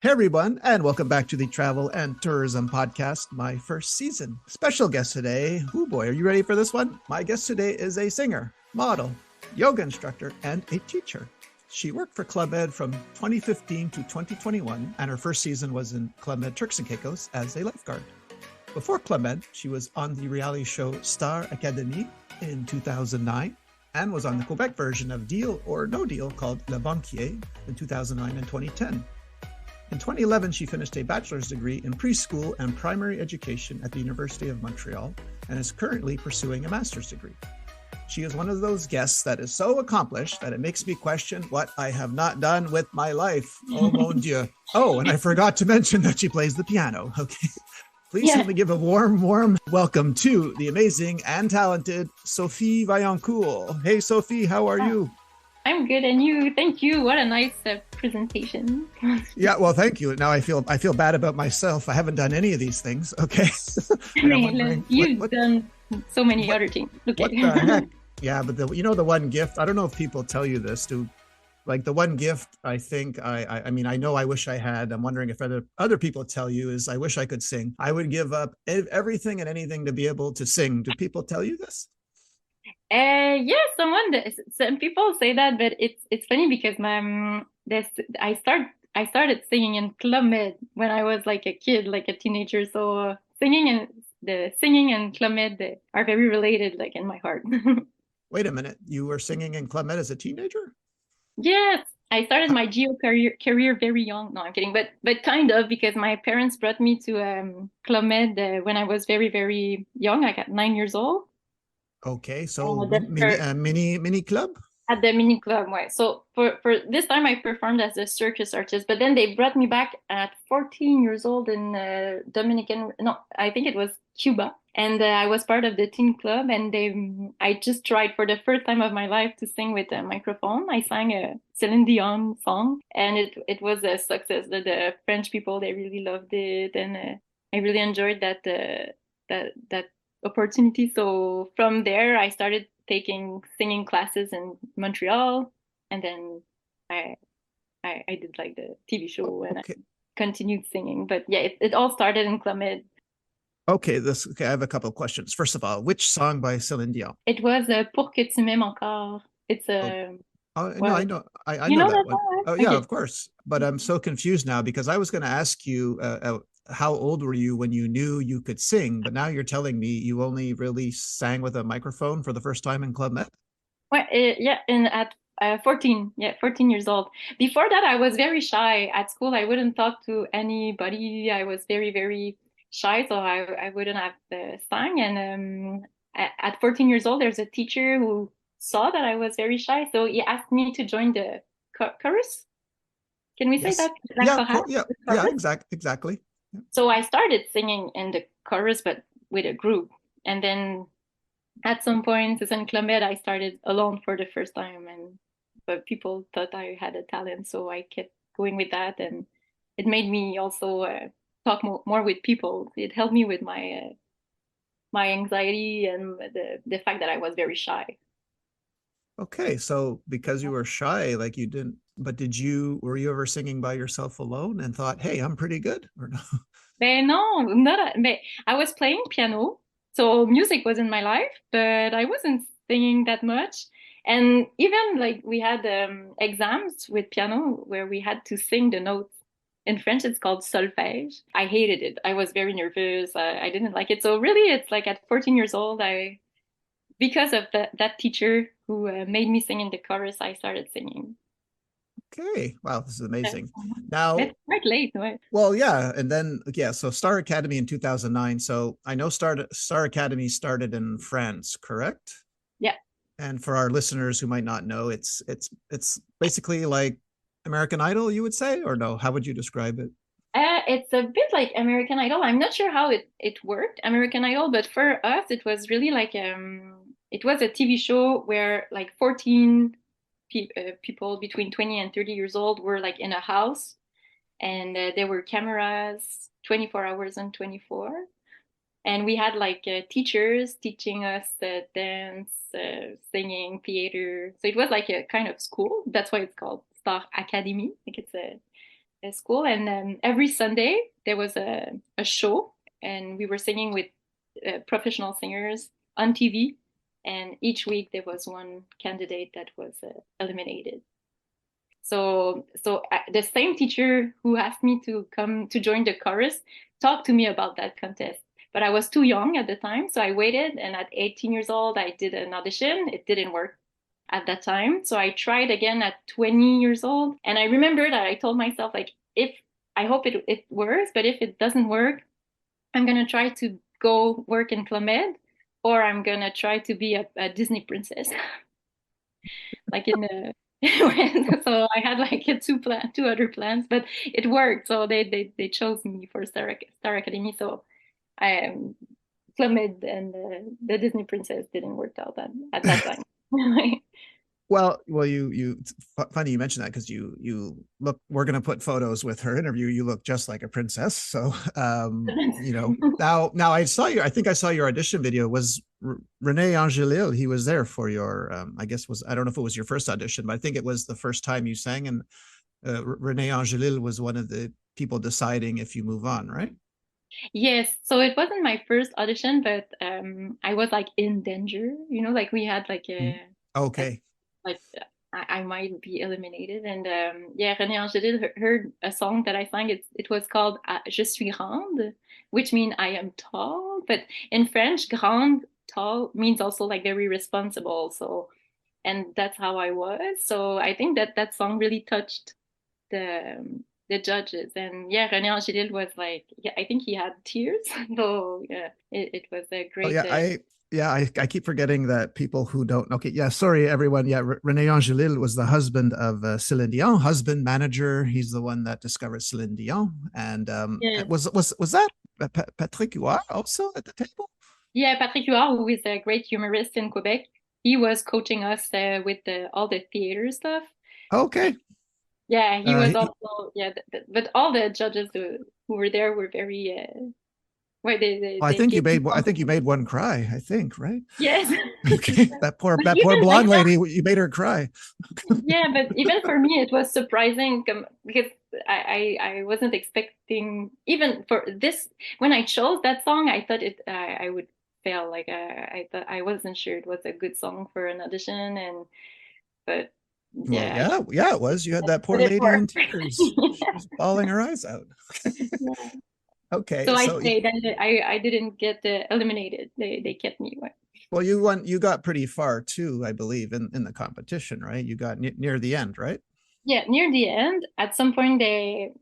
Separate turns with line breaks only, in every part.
Hey everyone, and welcome back to the Travel and Tourism Podcast, my first season. Special guest today. Oh boy, are you ready for this one? My guest today is a singer, model, yoga instructor, and a teacher. She worked for Club Med from 2015 to 2021, and her first season was in Club Med Turks and Caicos as a lifeguard. Before Club Med, she was on the reality show Star Académie in 2009 and was on the Quebec version of Deal or No Deal called Le Banquier in 2009 and 2010. In 2011, she finished a bachelor's degree in preschool and primary education at the University of Montreal and is currently pursuing a master's degree. She is one of those guests that is so accomplished that it makes me question what I have not done with my life. Oh, mon Dieu. Oh, and I forgot to mention that she plays the piano. Okay. Please help me give a warm welcome to the amazing and talented Sophie Vaillancourt. Hey, Sophie, how are you?
I'm good, and you? Thank you. What a nice presentation.
Yeah, well, thank you. Now I feel bad about myself. I haven't done any of these things. Okay,
You've done so many other things. Okay.
What the heck? Yeah, but the one gift. I don't know if people tell you this. Like the one gift I think I mean I know I wish I had. I'm wondering if other people tell you is I wish I could sing. I would give up everything and anything to be able to sing. Do people tell you this?
Yeah, some people say that, but it's funny because this I started singing in Club Med when I was like a kid, like a teenager. So the singing and Club Med are very related, like in my heart.
Wait a minute, you were singing in Club Med as a teenager?
Yes, I started my geo career very young. No, I'm kidding, but kind of because my parents brought me to Club Med when I was very young. I got 9 years old.
Okay, so
For
mini club.
at the mini club, ouais. So for this time, I performed as a circus artist, but then they brought me back at 14 years old in Dominican. No, I think it was Cuba, and I was part of the teen club. And I just tried for the first time of my life to sing with a microphone. I sang a Celine Dion song, and it was a success. The French people, they really loved it, and I really enjoyed that opportunity. So from there, I started taking singing classes in Montreal, and then I I did like the TV show, and I
Okay.
continued singing. But yeah, it all started in Club Med.
Okay, I have a couple of questions. First of all, which song by Celine Dion?
It was Pour que tu m'aimes encore. It's
Oh,
a
no,
well,
I
you
know
know
that
that
one.
song,
Oh,
right?
yeah,
Okay.
of course. But I'm so confused now because I was going to ask you how old were you when you knew you could sing, but now you're telling me you only really sang with a microphone for the first time in Club Med.
Well, yeah, and at 14, yeah, 14 years old. Before that, I was very shy at school. I wouldn't talk to anybody. I was very shy, so I wouldn't have sang. And at 14 years old, there's a teacher who saw that I was very shy, so he asked me to join the chorus. Can we say
Yes.
that? La
Yeah,
chorale,
yeah,
the
yeah,
chorus.
exactly. Yeah.
So I started singing in the chorus, but with a group. And then at some point as in Club Med, I started alone for the first time, and but people thought I had a talent, so I kept going with that, and it made me also talk more with people. It helped me with my anxiety and the fact that I was very shy.
Okay, so because you were shy, like you didn't, but were you ever singing by yourself alone and thought, hey, I'm pretty good, or no?
Ben non, but I was playing piano, so music was in my life, but I wasn't singing that much. And even like we had exams with piano where we had to sing the notes. In French, it's called solfège. I hated it. I was very nervous. I didn't like it. So really, it's like at 14 years old, because of that teacher who made me sing in the chorus, I started singing.
Okay, wow, this is
But
amazing. Now,
it's quite late, right?
well, yeah, and then yeah, so Star Academy in 2009. So I know Star Academy started in France, correct?
Yeah.
And for our listeners who might not know, it's basically like American Idol, you would say, or no? How would you describe it?
It's a bit like American Idol. I'm not sure how it worked, American Idol, but for us, it was really like it was a TV show where like 14 people between 20 and 30 years old were like in a house, and there were cameras 24 hours and 24. And we had like teachers teaching us dance, singing, theater. So it was like a kind of school. That's why it's called Star Academy. Like it's a school, and every Sunday there was a show, and we were singing with professional singers on TV. And each week there was one candidate that was eliminated. So the same teacher who asked me to come to join the chorus talked to me about that contest. But I was too young at the time, so I waited. And at 18 years old, I did an audition. It didn't work at that time, so I tried again at 20 years old. And I remember that I told myself, like, if I hope it works, but if it doesn't work, I'm gonna try to go work in Club Med, or I'm gonna try to be a Disney princess, like in the. So I had like two other plans, but it worked. So they chose me for Star Académie. So I Club Med and the Disney princess didn't work out at that time.
Well, it's funny you mentioned that, because you look. We're going to put photos with her interview. You look just like a princess. So, now I saw you. I think I saw your audition video. Was René Angelil? He was there for your. I guess I don't know if it was your first audition, but I think it was the first time you sang. And René Angelil was one of the people deciding if you move on, right?
Yes, so it wasn't my first audition, but I was like in danger, like we had like
okay,
like I might be eliminated. And yeah, René Angélil heard a song that I sang. It was called Je suis grande, which means I am tall. But in French, grande, tall means also like very responsible. So, and that's how I was. So I think that song really touched the judges. And yeah, René Angélil was like, yeah, I think he had tears. So yeah, it was a great.
I keep forgetting that people who don't. Okay, yeah, sorry everyone. Yeah, René Angelil was the husband of Celine Dion, husband manager. He's the one that discovered Celine Dion. And
Yeah.
was that Patrick Huard also at the table?
Yeah, Patrick Huard, who is a great humorist in Quebec, he was coaching us with all the theater stuff.
Okay.
Yeah, he was also but all the judges who were there were very. Well,
I think you made one cry. I think, right?
Yes.
Okay, that poor blonde lady. You made her cry.
Yeah, but even for me, it was surprising because I wasn't expecting, even for this, when I chose that song, I thought I would fail. Like I thought, I wasn't sure it was a good song for an audition, but yeah.
Well, yeah, it was. You had that poor lady in tears. She was bawling her eyes out.
Yeah.
Okay,
so I stayed, and I didn't get eliminated. They kept me.
Well, you got pretty far too, I believe, in the competition, right? You got near the end, right?
Yeah, near the end. At some point, they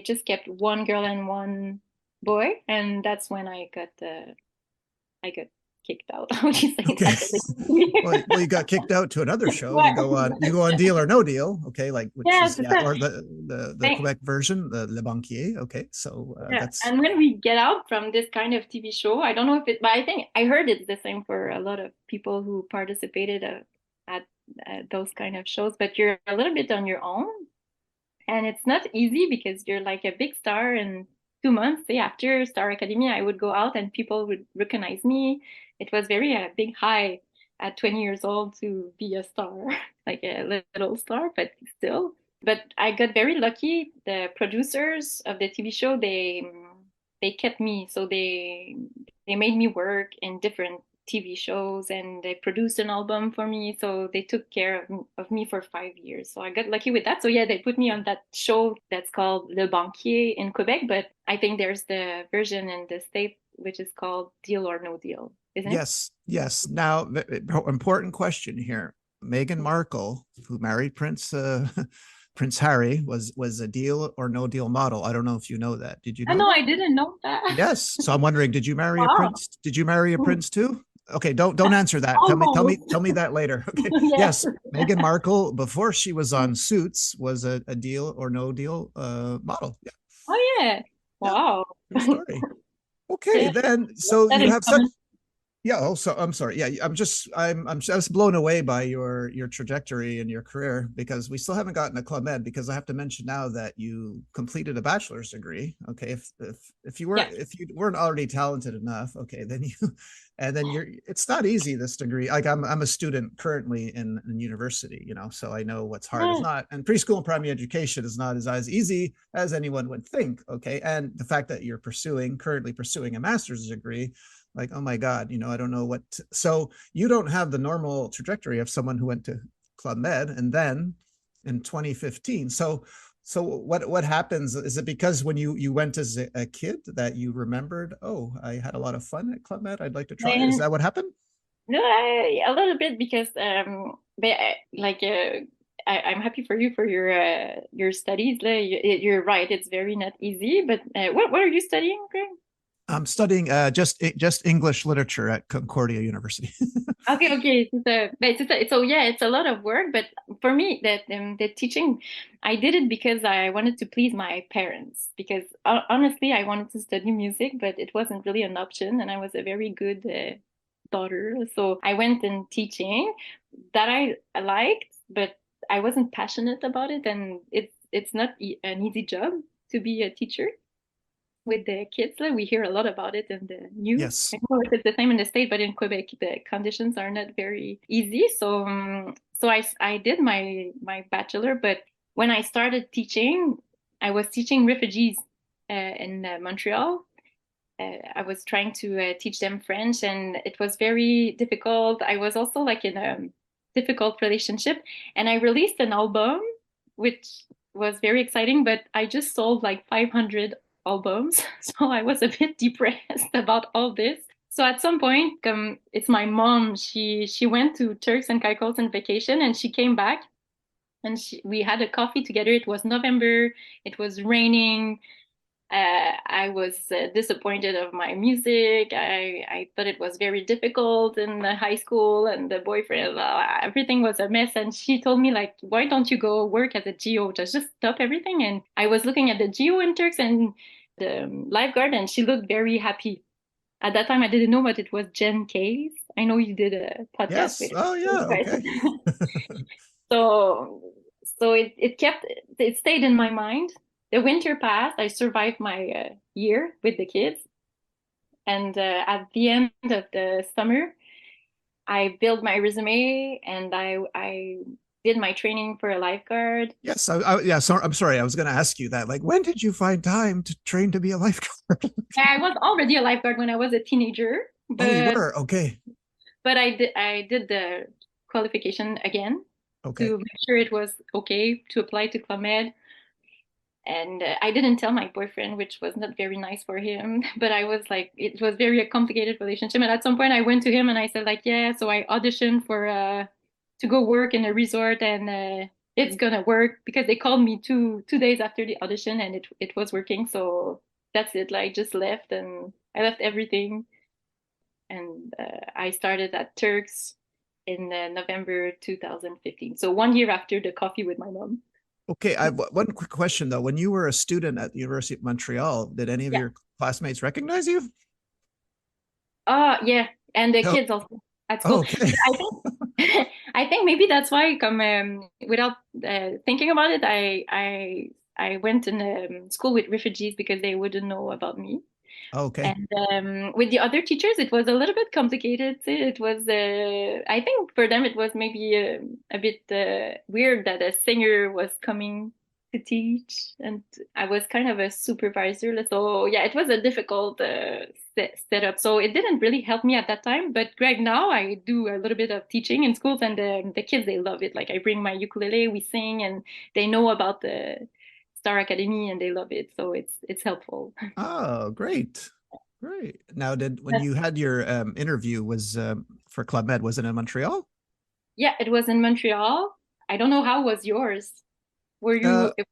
just kept one girl and one boy, and that's when I got kicked out.
Okay. Well, you got kicked out to another show. You go on Deal or No Deal. Okay, like or the Quebec version, the Le Banquier. Okay, so that's.
And when we get out from this kind of TV show, I don't know if but I think I heard it's the same for a lot of people who participated at those kind of shows. But you're a little bit on your own, and it's not easy because you're like a big star. And 2 months after Star Académie, I would go out and people would recognize me. It was very a big high at 20 years old to be a star, like a little star, but still. But I got very lucky. The producers of the TV show, they kept me, so they made me work in different TV shows, and they produced an album for me. So they took care of me for 5 years. So I got lucky with that. So yeah, they put me on that show that's called Le Banquier in Quebec, but I think there's the version in the States which is called Deal or No Deal, isn't it?
Yes. Now, important question here. Meghan Markle, who married Prince Harry, was a Deal or No Deal model. I don't know if you know that. Did you know?
No, I didn't know that.
Yes. So I'm wondering, did you marry a prince? Did you marry a prince too? Okay, don't answer that. Tell me that later. Okay. Yes. Meghan Markle, before she was on Suits, was a Deal or No Deal model. Yeah.
Oh yeah. Wow.
Good story. Okay, then. So Yeah. Oh, so I'm sorry. Yeah, I'm just blown away by your trajectory and your career, because we still haven't gotten a Club Med, because I have to mention now that you completed a bachelor's degree. Okay, if you
Yeah.
weren't if you weren't already talented enough, okay, then you and then you're it's not easy, this degree. Like I'm a student currently in university, so I know what's hard is
Yeah.
not, and preschool and primary education is not as easy as anyone would think. Okay, and the fact that you're currently pursuing a master's degree, like, oh my God, I don't know so you don't have the normal trajectory of someone who went to Club Med and then in 2015. So what happens? Is it because when you went as a kid that you remembered, oh, I had a lot of fun at Club Med, I'd like to try it? Is
And
that what happened?
no, a little bit because but like I'm happy for you for your studies. You're right, it's very not easy. But what are you studying, Greg?
I'm studying just English literature at Concordia University.
Okay, okay. So yeah, it's a lot of work, but for me, that the teaching, I did it because I wanted to please my parents. Because honestly, I wanted to study music, but it wasn't really an option, and I was a very good daughter, so I went in teaching that I liked, but I wasn't passionate about it, and it's not an easy job to be a teacher with the kids. Like, we hear a lot about it in the news. I
Yes.
don't know if it's the same in the state, but in Quebec, the conditions are not very easy. So, so I did my bachelor, but when I started teaching, I was teaching refugees in Montreal. I was trying to teach them French, and it was very difficult. I was also like in a difficult relationship, and I released an album, which was very exciting, but I just sold like 500 albums. So I was a bit depressed about all this. So at some point, it's my mom. She went to Turks and Caicos on vacation, and she came back, and we had a coffee together. It was November. It was raining. I was disappointed of my music. I thought it was very difficult in the high school, and the boyfriend, everything was a mess. And she told me, like, why don't you go work as a GO? Just stop everything. And I was looking at the GO in Turks and the lifeguard, and she looked very happy. At that time, I didn't know, but it was Jen Case. I know you did a podcast
Yes.
with
Oh
you
yeah.
guys.
Okay.
So it stayed in my mind. The winter passed. I survived my year with the kids, and at the end of the summer, I built my resume and I did my training for a lifeguard.
Yes. Yeah. So I'm sorry. I was going to ask you that. Like, when did you find time to train to be a lifeguard?
I was already a lifeguard when I was a teenager,
Oh, you
but
were. Okay.
I did the qualification again
Okay.
to make sure it was okay to apply to Club Med. And I didn't tell my boyfriend, which was not very nice for him. But I was like, it was very a complicated relationship. And at some point, I went to him and I said, like, yeah. So I auditioned for to go work in a resort, and it's gonna work, because they called me two days after the audition, and it was working. So that's it. Like, just left, and I left everything, and I started at Turks in November 2015. So 1 year after the coffee with my mom.
Okay. I have one quick question though. When you were a student at the University of Montreal, did any of
Yeah.
your classmates recognize you?
Yeah, and the
Oh,
kids also at
oh,
school.
okay.
I think I think maybe that's why come without thinking about it, I went in school with refugees because they wouldn't know about me.
Okay.
And with the other teachers, it was a little bit complicated. It was, I think for them, it was maybe a bit weird that a singer was coming to teach, and I was kind of a supervisor. So yeah, it was a difficult setup. So it didn't really help me at that time. But Greg, now I do a little bit of teaching in schools, and the kids, they love it. Like, I bring my ukulele, we sing, and they know about the Star Académie, and they love it. So it's helpful.
Oh, great. Great. Now, when you had your interview was for Club Med, was it in Montreal?
Yeah, it was in Montreal. I don't know how was yours. Were
Uh,
you?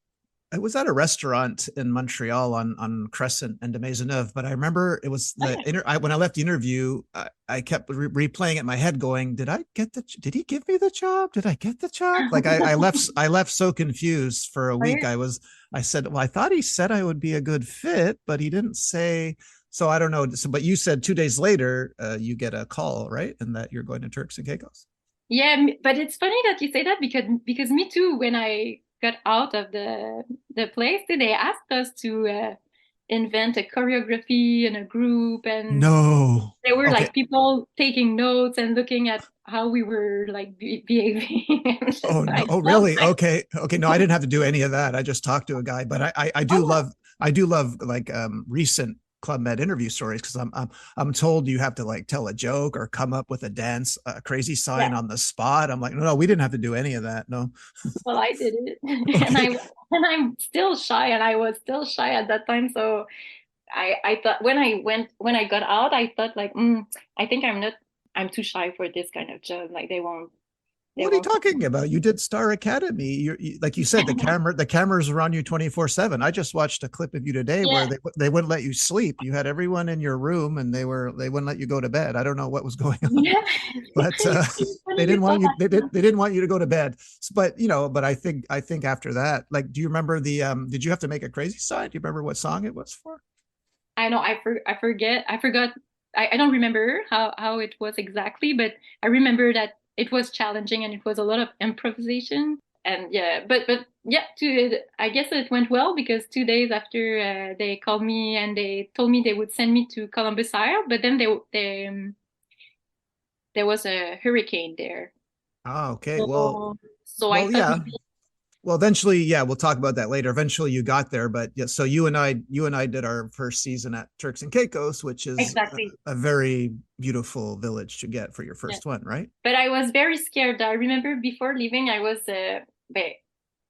I was at a restaurant in Montreal on Crescent and de Maisonneuve, but I remember it was
Oh, yeah.
when I left the interview, I kept replaying it in my head, going, "Did I get did he give me the job? Did I get the job?" Like, I left so confused for a
Oh,
week.
yeah.
I said, "Well, I thought he said I would be a good fit, but he didn't say." So I don't know. So, but you said 2 days later, you get a call, right? And that you're going to Turks and Caicos.
Yeah, but it's funny that you say that because me too, when I got out of the place, they asked us to invent a choreography in a group, and
No.
there were
Okay.
like people taking notes and looking at how we were like behaving. And just,
Oh no.
I
Oh
felt
really?
like,
Okay. Okay. No, I didn't have to do any of that. I just talked to a guy. But I do
oh,
love like recent Club Med interview stories because I'm told you have to like tell a joke or come up with a dance, a crazy
yeah,
sign on the spot. I'm like, no, we didn't have to do any of that. No.
well, I did it,
Okay.
and I'm still shy, and I was still shy at that time. So I thought when I got out, I thought like, I think I'm too shy for this kind of job. Like they
What are you
won't.
talking about? You did Star Academy. Like you said, the cameras are on you 24/7. I just watched a clip of you today where
Yeah.
they wouldn't let you sleep. You had everyone in your room and they wouldn't let you go to bed. I don't know what was going on,
Yeah.
but
It's
they
funny you
didn't
saw
want you.
that.
They didn't want you to go to bed. But I think after that, like, do you remember the? Did you have to make a crazy sign? Do you remember what song it was for?
I know I forgot I don't remember how it was exactly, but I remember that it was challenging and it was a lot of improvisation. And yeah, but yeah, I guess it went well because 2 days after they called me and they told me they would send me to Columbus Isle, but then there was a hurricane there.
Oh, okay.
So I
Well,
thought
yeah.
maybe
Well, eventually, yeah, we'll talk about that later. Eventually, you got there, but yeah. So you and I did our first season at Turks and Caicos, which is
exactly.
a very beautiful village to get for your
Yeah.
first one, right?
But I was very scared. I remember before leaving, I was, but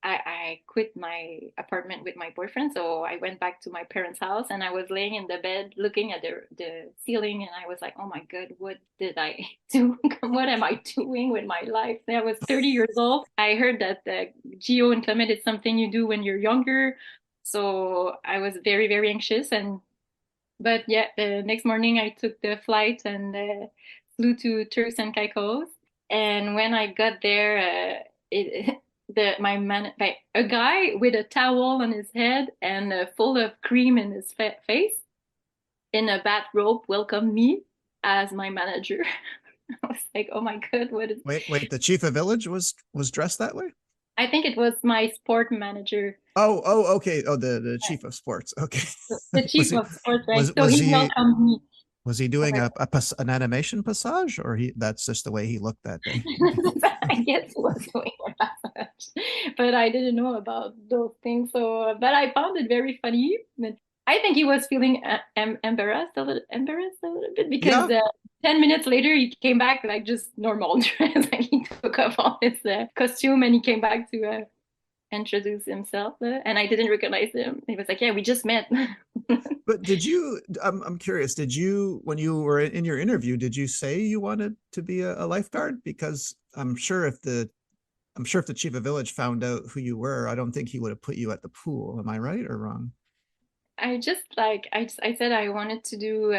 I quit my apartment with my boyfriend, so I went back to my parents' house, and I was laying in the bed looking at the ceiling, and I was like, "Oh my God, what did I do? What am I doing with my life?" And I was 30 years old. I heard that geo and climate is something you do when you're younger, so I was very, very anxious. And but yeah, the next morning I took the flight and flew to Turks and Caicos. And when I got there, it like, a guy with a towel on his head and full of cream in his face in a bathrobe welcomed me as my manager. I was like, oh my God, what is?
Wait. The chief of village was dressed that way.
I think it was my sport manager,
Okay. Oh, the chief of sports. Okay.
the
was
chief
he
of sports, right?
was
So
was
he
he
welcomed me.
was he
Oh
doing
my
an animation passage, or he that's just the way he looked that day?
I guess it was going around, but I didn't know about those things. So, but I found it very funny. But I think he was feeling embarrassed a little bit because
Yeah.
10 minutes later he came back like just normal dress. Like he took off all his costume and he came back to introduce himself, and I didn't recognize him. He was like, "Yeah, we just met."
But did you? I'm curious. Did you, when you were in your interview, did you say you wanted to be a lifeguard? Because I'm sure if the chief of village found out who you were, I don't think he would have put you at the pool. Am I right or wrong?
I said I wanted to do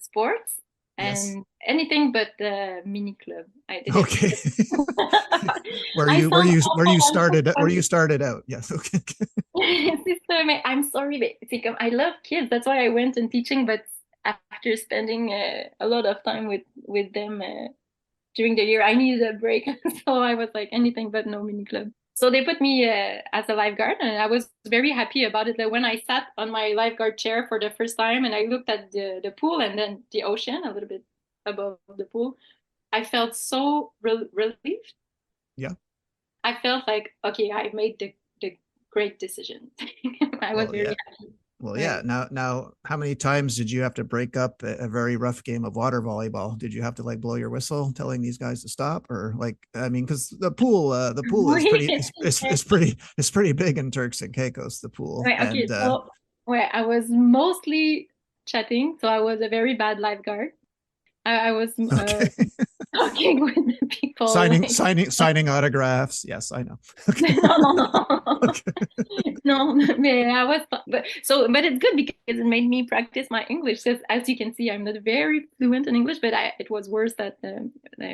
sports
Yes.
and anything but the mini club. I didn't.
Okay.
I sound
Where
awful.
you
I'm so
started where you
sorry.
started out? Yes. Okay.
Sister, I'm sorry, but c'est comme, I love kids. That's why I went in teaching. But after spending a lot of time with them during the year, I needed a break. So I was like anything but no mini club. So they put me as a lifeguard, and I was very happy about it. Like when I sat on my lifeguard chair for the first time, and I looked at the pool and then the ocean a little bit above the pool, I felt so relieved.
Yeah.
I felt like, okay, I made the great decision. I was
Well,
very
yeah.
happy.
Well, yeah.
Right.
Now, how many times did you have to break up a very rough game of water volleyball? Did you have to like blow your whistle, telling these guys to stop, or like, I mean, because the pool is
Oui.
it's pretty big in Turks and Caicos, the pool,
Right,
and
okay, so well, I was mostly chatting, so I was a very bad lifeguard. I was
okay,
talking with the people like
signing autographs. Yes, I know. Okay,
no, no, no.
okay.
No, mais I was, but it's good because it made me practice my English. Because as you can see, I'm not very fluent in English, but it was worse that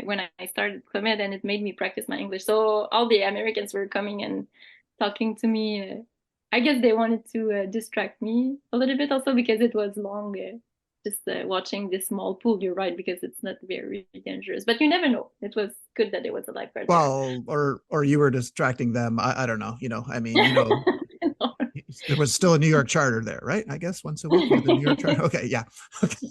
when I started Clement, and it made me practice my English. So all the Americans were coming and talking to me I guess they wanted to distract me a little bit also because it was long. Just watching this small pool, you're right, because it's not very dangerous. But you never know. It was good that there was a lifeguard there.
Well, or you were distracting them. I don't know. I mean, there was still a New York charter there, right? I guess once a week you had the New York charter. Okay, yeah. Okay.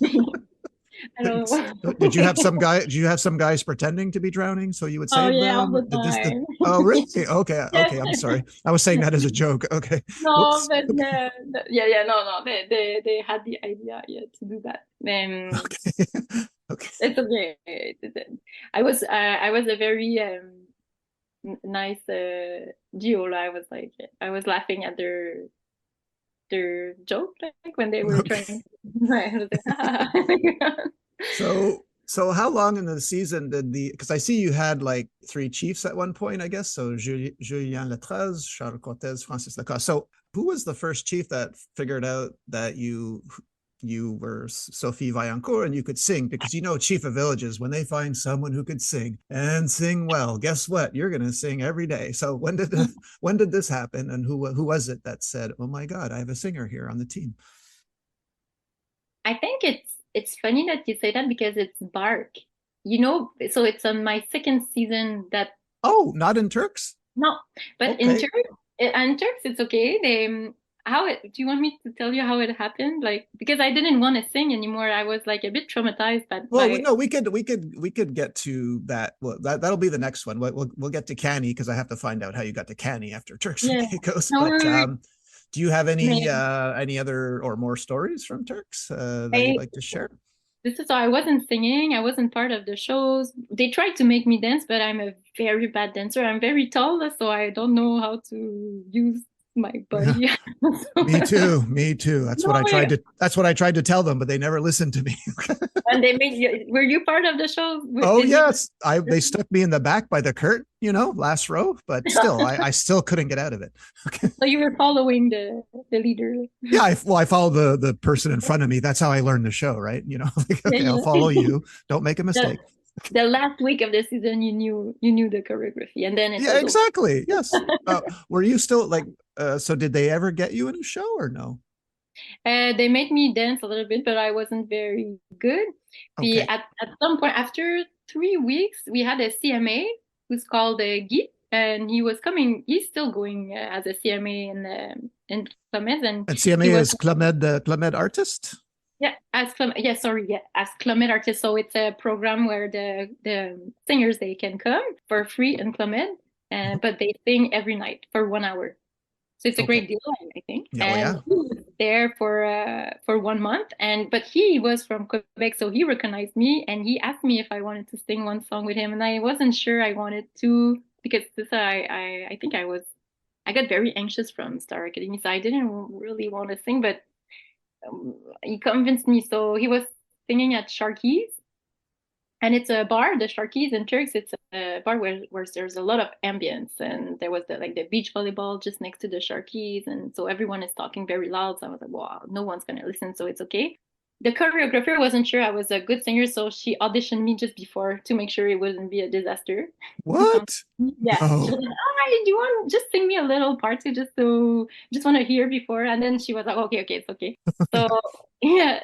I don't know.
Did you have some guys pretending to be drowning so you would
Oh
save
yeah, all
them?
the time.
Oh really? Okay,
Yes.
okay. I'm sorry. I was saying that as a joke. Okay.
No,
Whoops.
but
Okay.
yeah, no. They had the idea, yeah, to do that.
Okay. Okay.
It's okay. I was a very nice duo. I was laughing at their joke, like when they were
Okay.
trying. I was like, ah.
So how long in the season because I see you had like three chiefs at one point, I guess. So Julien Letraz, Charles Cortez, Francis Lacoste. So who was the first chief that figured out that you were Sophie Vaillancourt and you could sing? Because chief of villages, when they find someone who could sing and sing well, guess what? You're going to sing every day. So when did this happen, and who was it that said, "Oh my God, I have a singer here on the team"?
I think it's funny that you say that because it's Bark. So it's on my second season that.
Oh, not in Turks?
No, but
Okay.
in Turks it's okay. Do you want me to tell you how it happened? Like, because I didn't want to sing anymore. I was like a bit traumatized
Well,
by.
no, we could get to that. Well, that'll be the next one. We'll get to Canny because I have to find out how you got to Canny after Turks and
Yeah.
Caicos.
No,
But do you have any
maybe.
other or more stories from Turks that you'd
I
like to share?
This is so I wasn't singing. I wasn't part of the shows. They tried to make me dance, but I'm a very bad dancer. I'm very tall, so I don't know how to use my
Yeah,
body.
me too. Me too. That's
No
what I tried
way.
to. That's what I tried to tell them, but they never listened to me.
And they made you. Were you part of the show?
Oh
Did you?
yes, they stuck me in the back by the curtain, last row, but still, I still couldn't get out of it. Okay.
So you were following the leader.
Yeah, I follow the person in front of me. That's how I learned the show, right? Like,
Yeah,
okay, I'll follow
yeah.
you. Don't make a
The,
mistake.
the last week of the season, you knew the choreography, and then it
Yeah,
was over.
exactly. Yes. Were you still like? So did they ever get you in a show or no?
They made me dance a little bit, but I wasn't very good.
Okay.
At some point, after 3 weeks, we had a CMA who's called Guy, and he was coming. He's still going as a CMA in Clemens, and
And
he
CMA
was.
is Clemed artist.
Yeah, as Clement artist. So it's a program where the singers they can come for free in Clement, but they sing every night for 1 hour. So it's a
Okay.
great deal, I think.
Yeah. Oh
And
yeah.
he was there for 1 month, but he was from Quebec, so he recognized me and he asked me if I wanted to sing one song with him, and I wasn't sure I wanted to because I think I got very anxious from Star Académie, so I didn't really want to sing, but he convinced me. So he was singing at Sharky's, and it's a bar, the Sharky's in Turks. It's a bar where there's a lot of ambience, and there was the beach volleyball just next to the Sharky's, and so everyone is talking very loud. So I was like, wow, no one's gonna listen, so it's okay. The choreographer wasn't sure I was a good singer, so she auditioned me just before to make sure it wouldn't be a disaster.
What?
Yeah, she
No.
was like, "Oh, do you want just sing me a little part to just want to hear before?" And then she was like, "Okay, okay, it's okay." So yeah,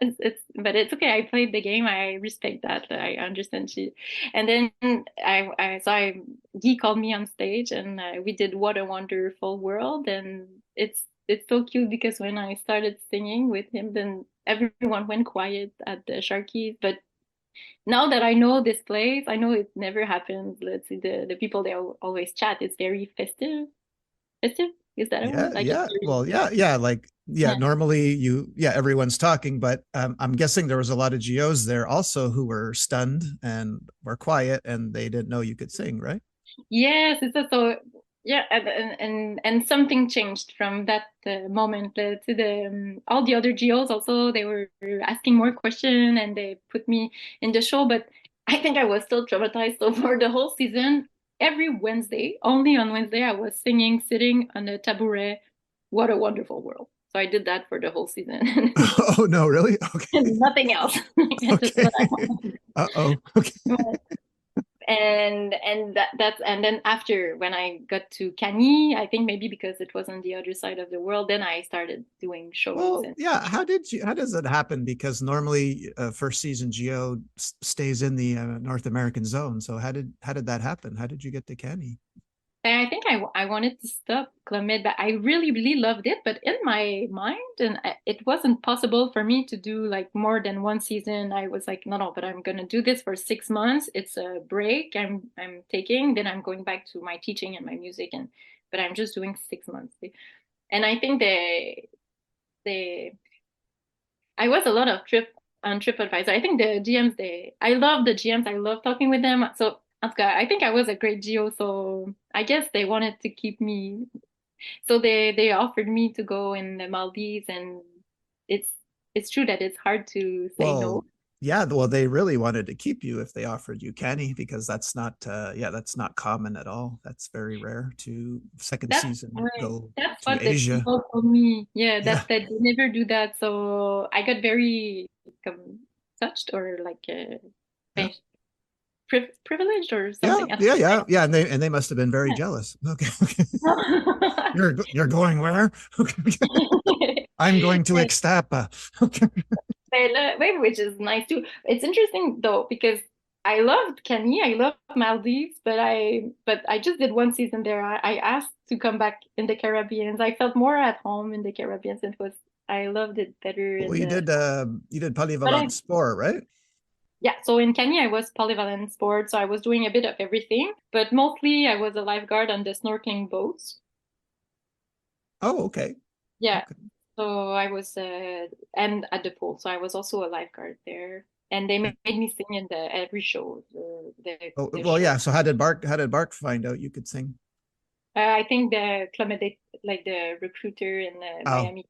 but it's okay. I played the game. I respect that. I understand she. And then Guy called me on stage, and we did "What a Wonderful World," and it's so cute because when I started singing with him, then everyone went quiet at the Sharkies. But now that I know this place, I know it never happens. Let's see, the people they always chat. It's very festive. Festive, is that a
Yeah.
word? Like it's
Yeah.
very,
Well, yeah. Yeah. Like, yeah.
yeah.
Normally, everyone's talking, but I'm guessing there was a lot of GOs there also who were stunned and were quiet, and they didn't know you could sing, right?
Yes, it's also yeah, and something changed from that moment to the all the other GOs also they were asking more questions and they put me in the show, but I think I was still traumatized. So for the whole season, every Wednesday, only on Wednesday, I was singing, sitting on a tabouret. What a wonderful world! So I did that for the whole season,
Oh no, really? Okay.
and nothing else. It's just
Okay.
what I wanted.
Uh-oh. Okay.
And then after when I got to Cagny, I think maybe because it was on the other side of the world, then I started doing shows.
Well, yeah. How does it happen? Because normally, first season Geo stays in the North American zone. So how did that happen? How did you get to Kenny?
And I think I wanted to stop Club Med, but I really, really loved it. But in my mind, it wasn't possible for me to do like more than one season. I was like, no, but I'm gonna do this for 6 months. It's a break I'm taking. Then I'm going back to my teaching and my music, but I'm just doing 6 months. And I think they I was a lot of on TripAdvisor. I think the GMs, I love the GMs. I love talking with them. So I think I was a great geo. So I guess they wanted to keep me. So they offered me to go in the Maldives, and it's it's true that it's hard to say no.
Well, yeah, well, they really wanted to keep you if they offered you Kenny, because that's not common at all. That's very rare to second
That's
season
right.
go
That's
to
what the
Asia.
people told me. Yeah,
Yeah.
that they never do that. So I got very touched or like
Yeah.
privileged or
Yeah,
something.
yeah, yeah, yeah, and they must have been very jealous. Okay, okay. You're going where? Okay, I'm going to Ixtapa. Okay.
Which is nice too. It's interesting though because I loved Kenya, I loved Maldives, but I just did one season there. I asked to come back in the Caribbean. I felt more at home in the Caribbean. It was I loved it better
Well,
in the.
you did
But I
polyvalent sport, right?
Yeah, so in Kenya I was polyvalent sports, so I was doing a bit of everything, but mostly I was a lifeguard on the snorkeling boats.
Oh, okay.
Yeah,
Okay.
so I was and at the pool, so I was also a lifeguard there, and they made me sing in the every show.
Oh,
The
well,
show.
yeah. So how did Bark find out you could sing?
I think the Club Med, like the recruiter in
Oh,
Miami,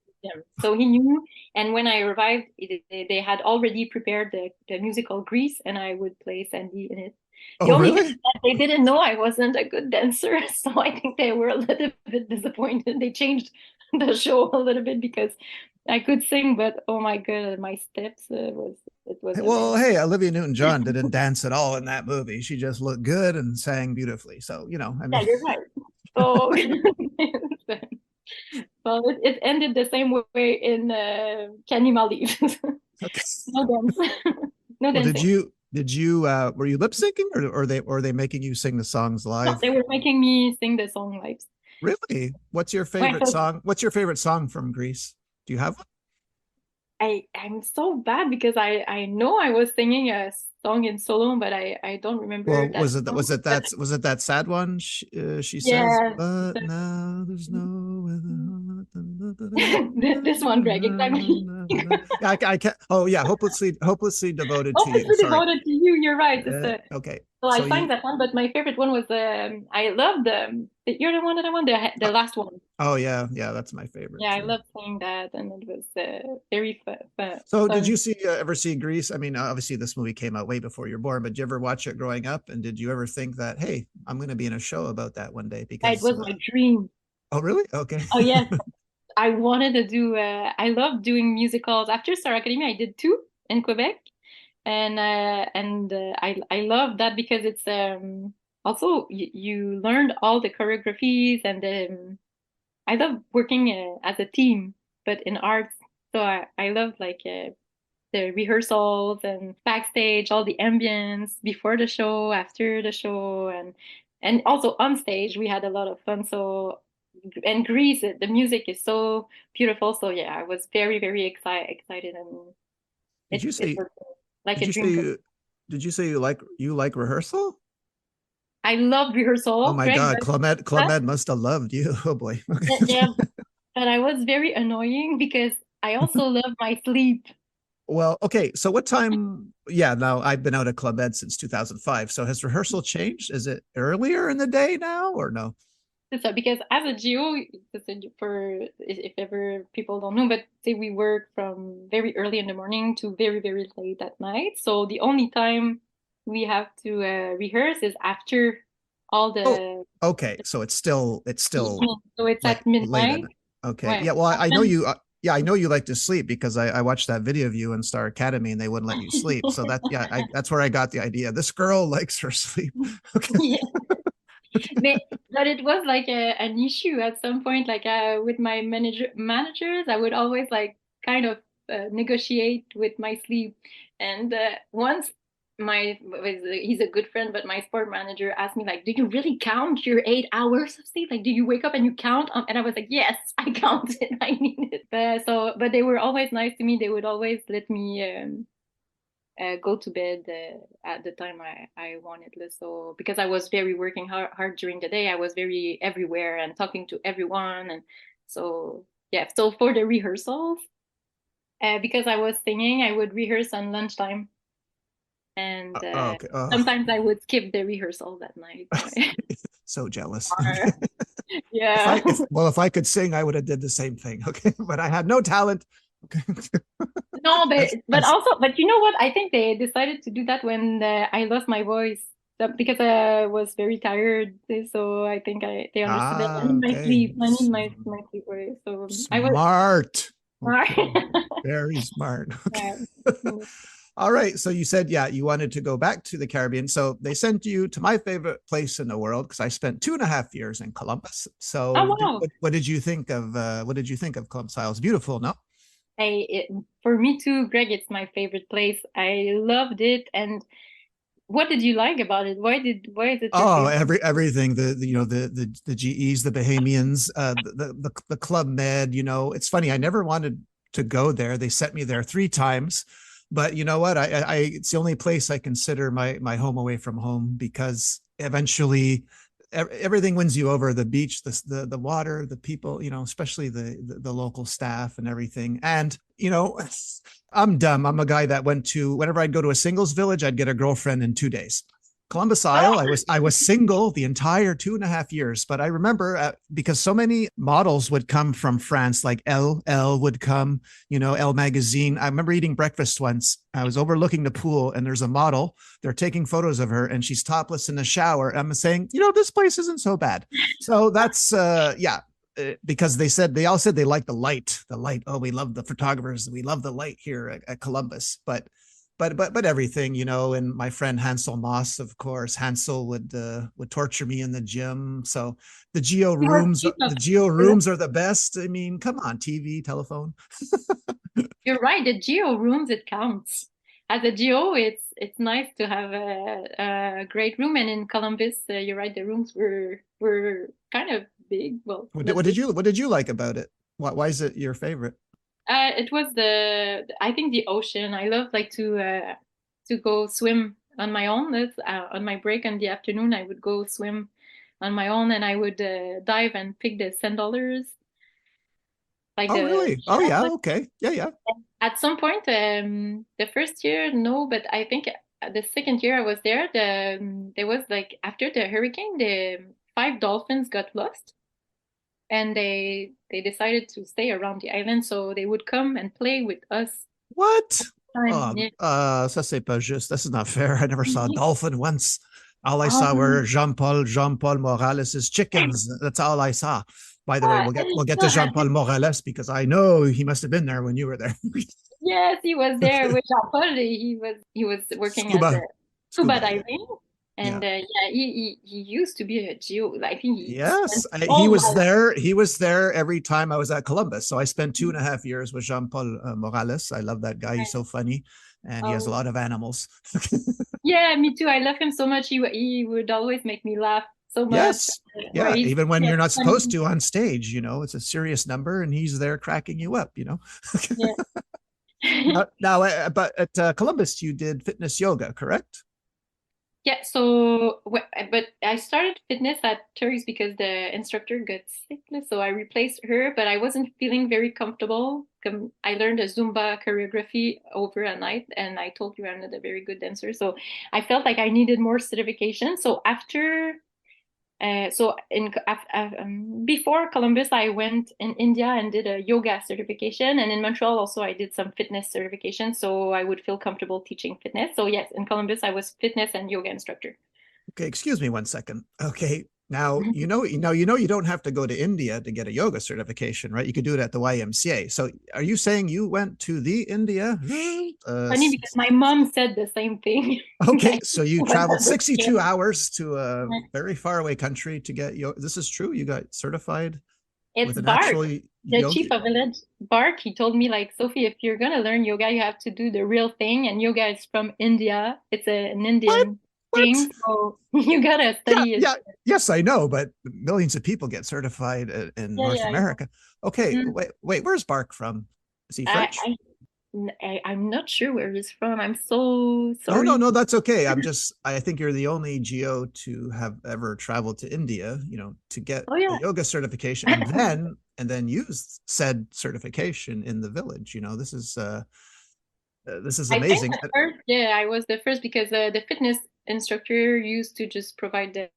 so he knew. And when I arrived, they had already prepared the musical Grease, and I would play Sandy in it. The
oh,
only thing is
really?
that they didn't know I wasn't a good dancer, so I think they were a little bit disappointed. They changed the show a little bit because I could sing, but oh my god, my steps was a
Well,
mess.
hey, Olivia Newton-John didn't dance at all in that movie. She just looked good and sang beautifully. So, I
Yeah,
mean,
you're right. So, well, it ended the same way in Kenny Maldives.
okay.
No dance, no
Well,
dancing.
did you were you lip syncing, or are they making you sing the songs
No,
live?
they were making me sing the song live.
Really? What's your
Well,
favorite song? What's your favorite song from Greece? Do you have one?
I'm so bad because I know I was singing a song in solo, but I don't remember
Well,
that song. But
was it that sad one? She says,
yeah,
"But now there's no
this one, Greg, exactly.
Yeah, I can't. Oh, yeah, hopelessly devoted to you.
Hopelessly
Sorry.
devoted to you. You're right. It's a
Okay.
So
So
I sang
you.
that one, but my favorite one was I love you're the one that I want the
Uh,
last one.
oh, yeah, yeah, that's my favorite
Yeah, I
too.
love singing that, and it was very
So, did
fun.
you ever see Grease? I mean, obviously, this movie came out way before you're born, but did you ever watch it growing up? And did you ever think that, hey, I'm going to be in a show about that one day?
Yeah, it
Because,
was my dream.
oh, really? Okay.
Oh yes, I wanted to do. I love doing musicals. After Star Académie, I did two in Quebec, and I love that because it's also you learned all the choreographies and I love working as a team, but in arts. So I love like the rehearsals and backstage, all the ambience before the show, after the show, and also on stage we had a lot of fun. So and Greece, the music is so beautiful. So yeah, I was very excited, and
Did you
it
say?
was like
Did
a
you say
dream come.
you? Did you say you like rehearsal?
I love
Oh
rehearsal,
my
Greg,
God,
but
Club Med must have loved you. Oh boy. Okay.
yeah, but I was very annoying because I also love my sleep.
Well, okay. So what time? Yeah, now I've been out of Club Med since 2005. So has rehearsal changed? Is it earlier in the day now or no?
So because as a geo, for if ever people don't know, but say we work from very early in the morning to very late at night. So the only time we have to rehearse is after all
Oh,
the
okay. So it's still
evening. So it's
like
at
late at
midnight.
night. Okay.
Right.
Yeah. Well,
And
I know
then
you. Yeah, I know you like to sleep because I watched that video of you in Star Academy and they wouldn't let you sleep. So that, yeah, that's where I got the idea. This girl likes her sleep. Okay.
Yeah. But, but it was like an issue at some point, like with my managers, I would always like kind of negotiate with my sleep. And once he's a good friend, but my sport manager asked me like, "Do you really count your 8 hours of sleep? Like, do you wake up and you count?" And I was like, "Yes, I count it. I need it." But they were always nice to me. They would always let me. Go to bed at the time I wanted. So because I was very working hard during the day, I was very everywhere and talking to everyone. And so, yeah, so for the rehearsals, because I was singing, I would rehearse on lunchtime. And
Oh, okay. Oh,
sometimes I would skip the rehearsals at night.
so jealous.
Yeah.
If I could sing, I would have did the same thing. Okay. But I had no talent. Okay.
No,
As,
but
as,
also, but you know what? I think they decided to do that when I lost my voice. Because I was very tired, so I think they understood that I need my
okay.
sleep. I need my sleep voice. So I was
Smart.
smart.
Okay. Very smart. Okay.
Yeah.
All right. So you said, yeah, you wanted to go back to the Caribbean. So they sent you to my favorite place in the world because I spent 2.5 years in Columbus.
Oh
So
wow!
what did you think of what did you think of Columbus? It was beautiful, no?
For me too, Greg. It's my favorite place. I loved it. And what did you like about it? Why is it your
Oh,
favorite?
everything, you know, the GEs, the Bahamians, the Club Med. You know, it's funny. I never wanted to go there. They sent me there 3 times, but you know what? I it's the only place I consider my home away from home because eventually everything wins you over: the beach, the water, the people, you know, especially the local staff and everything. And you know, I'm dumb. I'm a guy that went to, whenever I'd go to a singles village, I'd get a girlfriend in 2 days. Columbus, Isle. I was single the entire 2.5 years, but I remember because so many models would come from France, like Elle would come, you know, Elle magazine. I remember eating breakfast once. I was overlooking the pool, and there's a model. They're taking photos of her, and she's topless in the shower. I'm saying, you know, this place isn't so bad. So that's yeah. Because they all said they like the light. Oh, we love the photographers. We love the light here at Columbus. But everything, you know. And my friend Hansel Moss, of course, Hansel would torture me in the gym. So
He was cute
the
of-
geo rooms are the best. I mean, come on, TV, telephone.
You're right. The geo rooms, it counts. As a geo, it's nice to have a great room. And in Columbus, you're right. The rooms were kind of big. Well, not big.
What did you like about it? Why is it your favorite?
It was I think the ocean. I love like to go swim on my own. That's on my break in the afternoon. I would go swim on my own, and I would dive and pick the sand dollars, like
Oh,
the
really? Oh,
shells.
yeah.
Like,
Okay. Yeah, yeah.
at some point, the first year, no, but I think the second year I was there, there was like after the hurricane, the 5 dolphins got lost, and they decided to stay around the island, so they would come and play with us.
What?
Time, yeah.
Ça c'est pas juste. This is not fair. I never saw a dolphin once. All I saw were
Um,
Jean Paul Morales' chickens. That's all I saw. By the way, we'll get to
no,
Jean Paul Morales because I know he must have been there when you were there.
yes, he was there with Jean-Paul. He was working as a
Scuba,
scuba
yeah,
diving, and
yeah.
yeah, he used to be a geo. I think he spent
Yes, he
all
was
my
there. He was there every time I was at Columbus. So I spent 2.5 years with Jean Paul Morales. I love that guy. He's so funny, and he has a
life.
lot of animals.
Yeah, me too. I love him so much. He would always make me laugh so much.
Yes.
Where
Yeah.
he's
Even when
yeah,
you're not
funny.
supposed to on stage, you know, it's a serious number and he's there cracking you up, you know.
Yeah.
But at Columbus, you did fitness yoga, correct?
Yeah, so but I started fitness at Terry's because the instructor got sick, so I replaced her, but I wasn't feeling very comfortable. I learned a Zumba choreography over a night, and I told you I'm not a very good dancer, so I felt like I needed more certification. So after before Columbus, I went in India and did a yoga certification, and in Montreal also I did some fitness certification, so I would feel comfortable teaching fitness. So yes, in Columbus I was fitness and yoga instructor.
Okay. Excuse me 1 second. Okay. Now, you don't have to go to India to get a yoga certification, right? You could do it at the YMCA. So are you saying you went to the India?
Funny because my mom said the same thing.
Okay, so you
But
traveled
that's
62
okay.
hours to a very far away country to get yoga. This is true. You got certified with
It's
an
Bart,
actual
the
yogi.
chief of village. Bart, he told me like, Sophie, if you're gonna learn yoga, you have to do the real thing. And yoga is from India. It's an
What?
Indian
What?
thing, so you gotta
Yeah,
study it.
yeah. Yes, I know, but millions of people get certified in
Yeah,
North
yeah, I know.
America. Okay,
Mm.
wait. Where's Bark from? Is he
I,
French?
I, I'm not sure where he's from. I'm so
No, no,
sorry.
no, that's okay. I think you're the only geo to have ever traveled to India, to get
Oh
a
yeah,
yoga certification and then use said certification in the village. This is
I think
amazing.
the first. Yeah, I was the first because the fitness instructor used to just provide the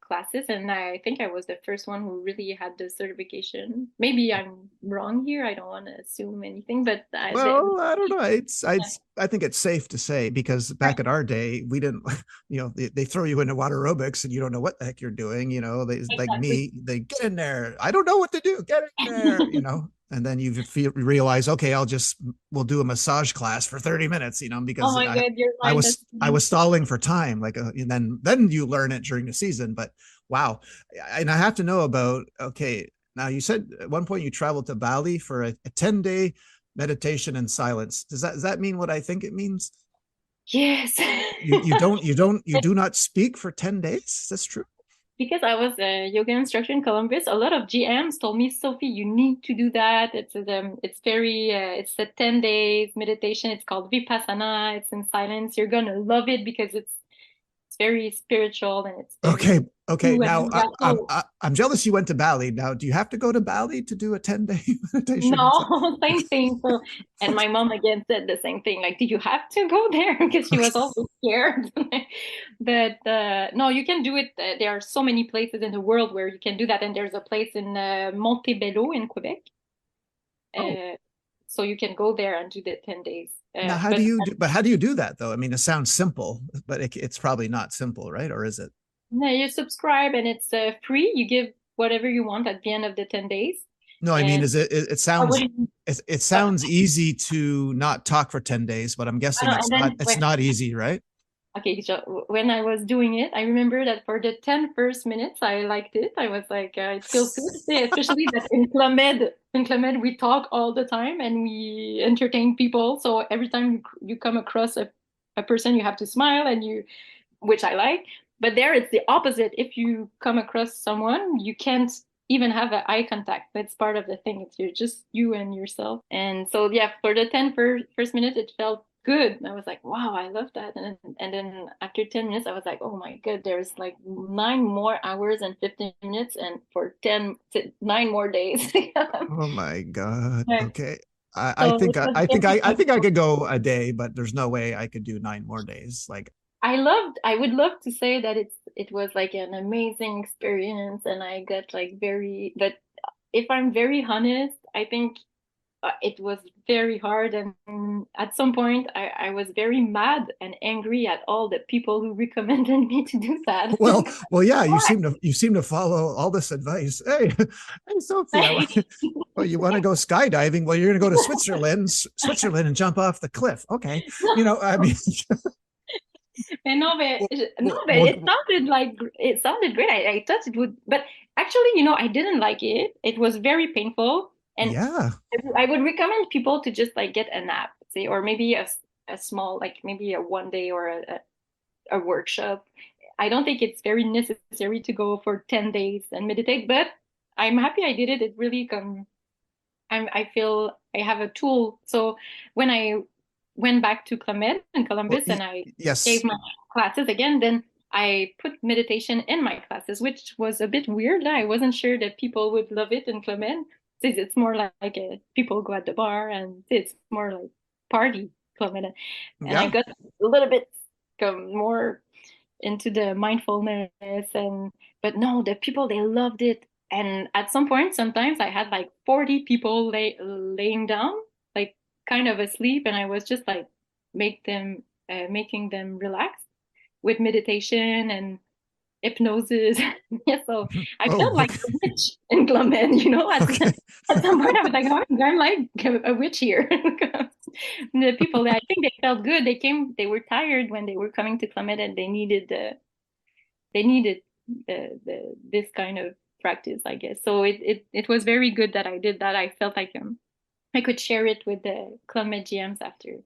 classes, and I think I was the first one who really had the certification. Maybe I'm wrong here. I don't want to assume anything, but
Well, I don't know. I think it's safe to say because back in our day, we didn't, they throw you into water aerobics and you don't know what the heck you're doing. They like
exactly.
me, they get in there. I don't know what to do. Get in there. And then realize, okay, we'll do a massage class for 30 minutes,
Oh
because
my
I,
God, you're
I
right.
was, I was stalling for time. Like, and then you learn it during the season. But wow. And I have to know about, okay, now you said at one point you traveled to Bali for a 10-day meditation and silence. Does that mean what I think it means?
Yes.
You do not speak for 10 days? That's true.
Because I was a yoga instructor in Columbus, a lot of GMs told me, Sophie, you need to do that. It's a 10 days meditation. It's called Vipassana. It's in silence. You're gonna love it because it's very spiritual and it's
Okay.
very
Okay.
true.
Now
And yeah, so
I'm jealous you went to Bali. Now, do you have to go to Bali to do a 10-day meditation?
no, same thing. So, and my mom again said the same thing. Like, did you have to go there? Because she
Okay.
was also scared. But no, you can do it. There are so many places in the world where you can do that, and there's a place in Montebello in Quebec.
Oh,
Uh, so you can go there and do the 10 days.
now how do you do that though? I mean, it sounds simple, but it's probably not simple, right? Or is it?
No, you subscribe and it's free. You give whatever you want at the end of the 10 days.
No, I mean,
And
is it
I
sounds
wouldn't.
it sounds easy to not talk for 10 days, but I'm
I
guessing
don't,
it's
and
not
then
it's not easy, right?
okay, so when I was doing it, I remember that for the 10 first minutes, I liked it. I was like, it feels good, yeah, especially that in Clemed, we talk all the time and we entertain people. So every time you come across a person, you have to smile which I like. But there it's the opposite. If you come across someone, you can't even have an eye contact. That's part of the thing. It's you're just you and yourself. And so yeah, for the first minute, it felt good. I was like, wow, I love that. And then after 10 minutes, I was like, oh my god, there's like 9 more hours and 15 minutes, and for 9 more days.
Oh my God.
Right.
Okay. I
So
think
it was
I think
very
I think I
painful.
could go a day, but there's no way I could do 9 more days. Like,
I would love to say that it was like an amazing experience and I got like but if I'm very honest, I think it was very hard, and at some point I was very mad and angry at all the people who recommended me to do that.
well, yeah, you seem to follow all this advice. Hey, Sophie, well, you want to go skydiving? Well, you're going to go to Switzerland, and jump off the cliff. Okay, I mean,
And no, but
well,
no,
well,
but it sounded great. I thought it would, but actually, I didn't like it. It was very painful, and
yeah.
I would recommend people to just like get a nap, say, or maybe a small, like maybe a 1 day or a workshop. I don't think it's very necessary to go for 10 days and meditate, but I'm happy I did it. It really I feel I have a tool. So when I went back to Clement in
Well,
Columbus and I gave
yes.
my classes again, then I put meditation in my classes, which was a bit weird. I wasn't sure that people would love it in Clement. Since it's more like people go at the bar and it's more like party Clement. And I
Yeah.
got a little bit more into the mindfulness, and but no, the people, they loved it. And at some point sometimes I had like 40 people laying down, like kind of asleep, and I was just like making them relax with meditation. And hypnosis. Yeah, so I felt
Oh,
like
okay.
a witch in Clement, you know.
Okay.
At some point, I was like, oh, I'm like a witch here. The people, I think they felt good. They were tired when they were coming to Clement, and they needed this kind of practice, I guess. So it was very good that I did that. I felt like I could share it with the Clement GMs after.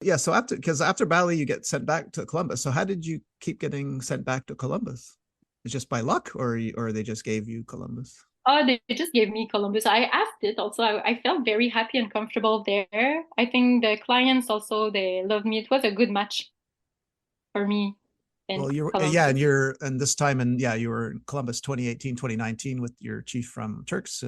Yeah. So because after Bali, you get sent back to Columbus. So how did you keep getting sent back to Columbus? It's just by luck, or they just gave you Columbus?
Oh, they just gave me Columbus. I asked it also. I felt very happy and comfortable there. I think the clients also, they loved me. It was a good match for me in
Well,
Columbus.
and this time, and yeah, you were in Columbus 2018, 2019 with your chief from Turks,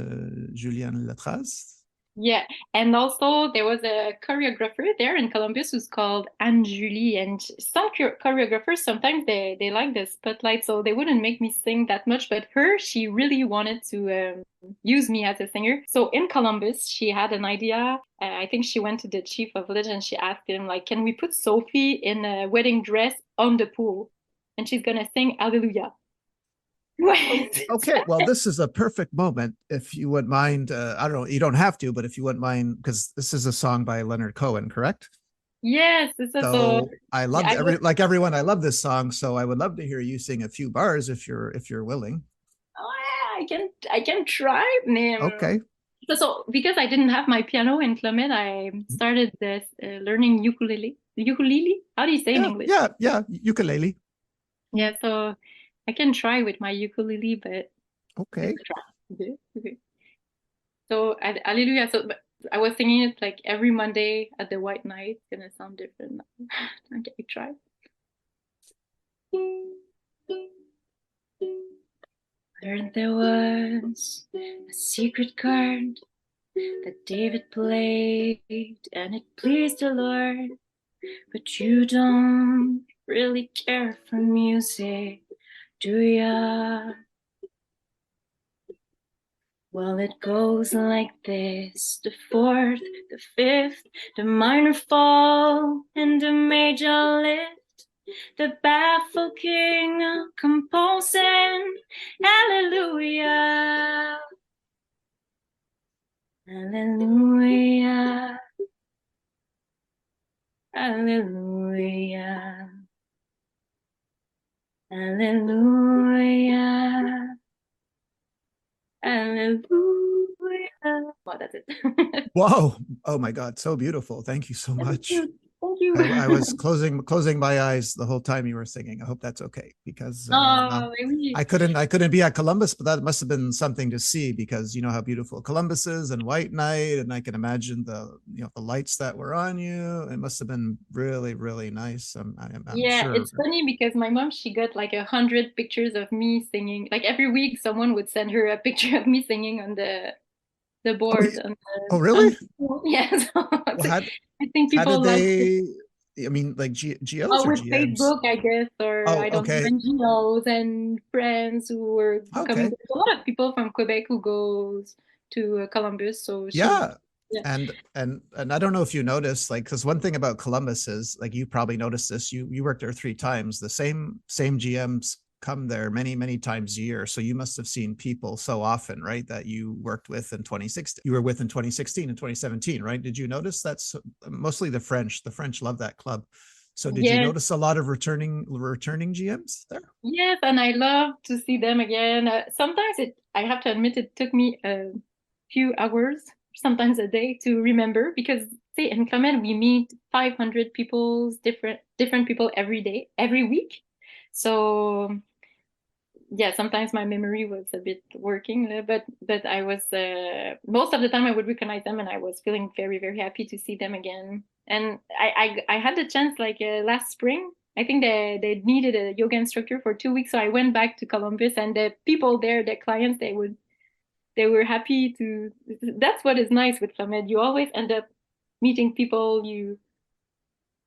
Julien Letraz.
Yeah, and also there was a choreographer there in Columbus who's called Anne Julie, and some choreographers sometimes they like the spotlight, so they wouldn't make me sing that much. But her, she really wanted to use me as a singer. So in Columbus, she had an idea. I think she went to the chief of village and she asked him like, "Can we put Sophie in a wedding dress on the pool, and she's gonna sing Hallelujah?"
Oh,
Right.
okay. Well, this is a perfect moment. If you wouldn't mind, I don't know, you don't have to, but if you wouldn't mind, because this is a song by Leonard Cohen, correct?
Yes, so
So I love
I was,
like everyone. I love this song, so I would love to hear you sing a few bars if you're willing.
oh, yeah, I can try.
Okay.
So because I didn't have my piano in Clement, I started this learning ukulele. Ukulele? How do you say in
Yeah,
English?
yeah, yeah. Ukulele.
Yeah, so I can try with my ukulele, but it's
Okay.
a try. Okay, okay. So Hallelujah. So but I was singing it like every Monday at the White Night. It's gonna sound different. Okay, try. There was a secret chord that David played, and it pleased the Lord. But you don't really care for music, do ya? Well, it goes like this: the fourth, the fifth, the minor fall, and the major lift. The baffled king composing, hallelujah, hallelujah, hallelujah, hallelujah, hallelujah. Well, that's it.
Whoa. Oh my God. So beautiful. Thank you so
Thank
much.
you. Thank you.
I was closing my eyes the whole time you were singing. I hope that's okay because well,
Oh, maybe.
I couldn't be at Columbus, but that must have been something to see because you know how beautiful Columbus is and White Night, and I can imagine the lights that were on you. It must have been really really nice. I'm
Yeah,
sure.
it's funny because my mom, she got like 100 pictures of me singing. Like every week, someone would send her a picture of me singing on the
Oh,
board
oh
on
really?
yeah. So
Well,
I think
how did
people like it.
they? I mean, like GOs or
With
GMs?
Facebook, I guess, or
Oh,
I don't know,
okay,
NGOs and friends who were coming.
okay.
There's a lot of people from Quebec who goes to Columbus. So she,
Yeah.
yeah,
And I don't know if you noticed, like, because one thing about Columbus is, like, you probably noticed this. You worked there 3 times. The same GMs come there many times a year. So you must have seen people so often, right? That you worked with in 2016. You were with in 2016 and 2017, right? Did you notice that's mostly the French? The French love that club. So did you
yes,
notice a lot of returning GMs there?
yes, and I love to see them again. Sometimes I have to admit, it took me a few hours, sometimes a day, to remember because say in Clement we meet 500 people, different people every day, every week. So yeah, sometimes my memory was a bit working, but I was most of the time I would recognize them, and I was feeling very happy to see them again. And I had the chance like last spring. I think they needed a yoga instructor for 2 weeks, so I went back to Columbus, and the people there, the clients, they were happy to. That's what is nice with Clement. You always end up meeting people you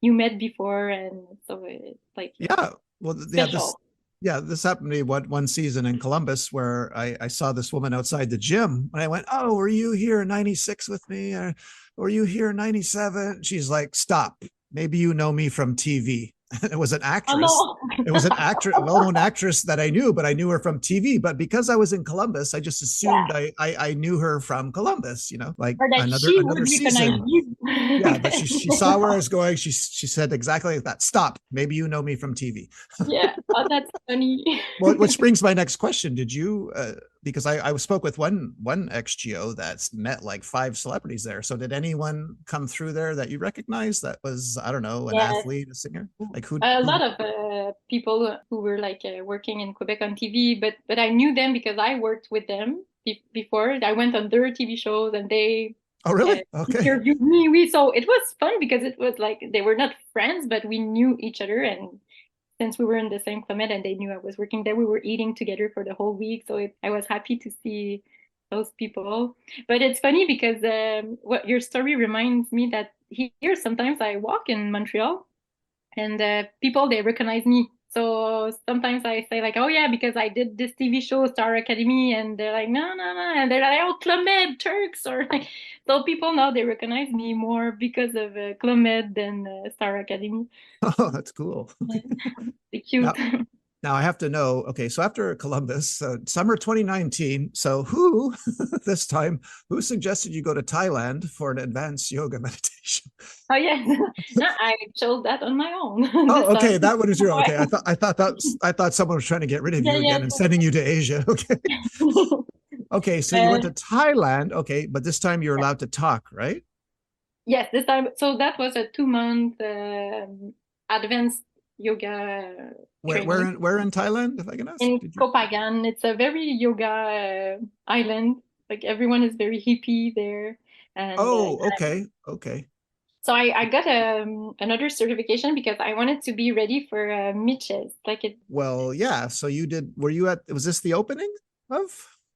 met before, and so it's like
Yeah. Well,
special.
this happened to me one season in Columbus where I saw this woman outside the gym and I went, "Oh, were you here in 96 with me? Or were you here in 97?" She's like, "Stop. Maybe you know me from TV." It was an
Oh
actress.
no!
it was an actress, a well-known actress that I knew, but I knew her from TV. But because I was in Columbus, I just assumed
Yeah.
I knew her from Columbus. Like
Or that she would
another
recognize
season.
you.
Yeah, but she saw where I was going. She said exactly like that. Stop. Maybe you know me from TV.
Yeah. Oh, that's funny.
Well, which brings my next question. Did you because I spoke with one XGO that's met like 5 celebrities there. So did anyone come through there that you recognize that was, I don't know, an
Yes.
athlete, a singer? Like
A
who
lot of people who were like working in Quebec on TV, but I knew them because I worked with them before. I went on their TV shows and they
Oh
uh,
really? Okay.
interviewed me. So it was fun because it was like they were not friends, but we knew each other. And since we were in the same club and they knew I was working there, we were eating together for the whole week. So I was happy to see those people. But it's funny because what your story reminds me that here sometimes I walk in Montreal and people they recognize me. So sometimes I say like, oh yeah, because I did this TV show Star Académie, and they're like, no, no, no, and they're like, oh, Club Med Turks, or like, so people now they recognize me more because of Club Med than Star Académie.
Oh, that's cool.
Yeah, it's
Now,
cute.
now I have to know. Okay, so after Columbus, summer 2019. So who this time who suggested you go to Thailand for an advanced yoga meditation?
Oh yeah, no, I chose that on my own this
Oh,
time.
okay, that one is your okay. I thought someone was trying to get rid of
Yeah,
you again and sending you to Asia. Okay. Okay, so you
uh,
went to Thailand. Okay, but this time you're allowed to talk, right?
yes, this time. So that was a 2 month advanced yoga training
Where in Thailand, if I can ask?
in
Did you?
Kopagan. It's a very yoga island. Like everyone is very hippie there, and
Oh, okay, okay.
so I got another certification because I wanted to be ready for Mitches. Like it,
Well, yeah. So you did. Were you at? Was this the opening of?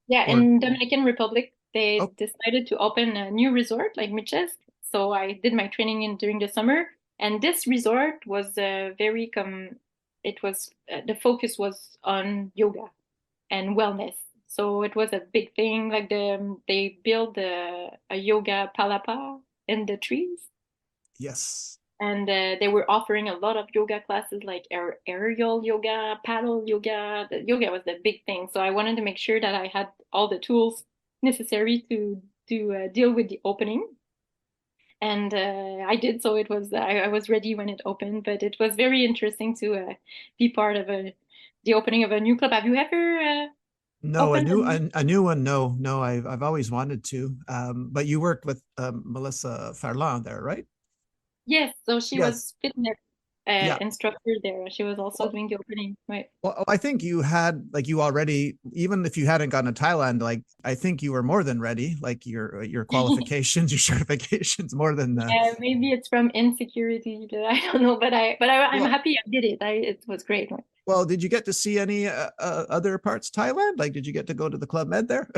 yeah,
Or
in Dominican Republic, they
oh,
decided to open a new resort like Mitches. So I did my training in during the summer, and this resort was very It was the focus was on yoga and wellness. So it was a big thing. Like they built a yoga palapa in the trees,
yes.
and they were offering a lot of yoga classes like aerial yoga, paddle yoga. The yoga was the big thing. So I wanted to make sure that I had all the tools necessary to deal with the opening. And I did. So it was I was ready when it opened. But it was very interesting to be part of the opening of a new club. Have you ever
No,
opened?
a new one. No, no. I've always wanted to. But you worked with Melissa Farland there, right?
Yes. So she
Yes.
was fitness
Yeah.
instructor there. She was also
Well,
doing the opening. Right.
well, I think you had like you already, even if you hadn't gone to Thailand, like I think you were more than ready. Like your qualifications, your certifications, more than
Yeah, maybe it's from insecurity. I don't know, I'm
well.
happy I did it. It was great.
Well, did you get to see any other parts of Thailand? Like, did you get to go to the Club Med there?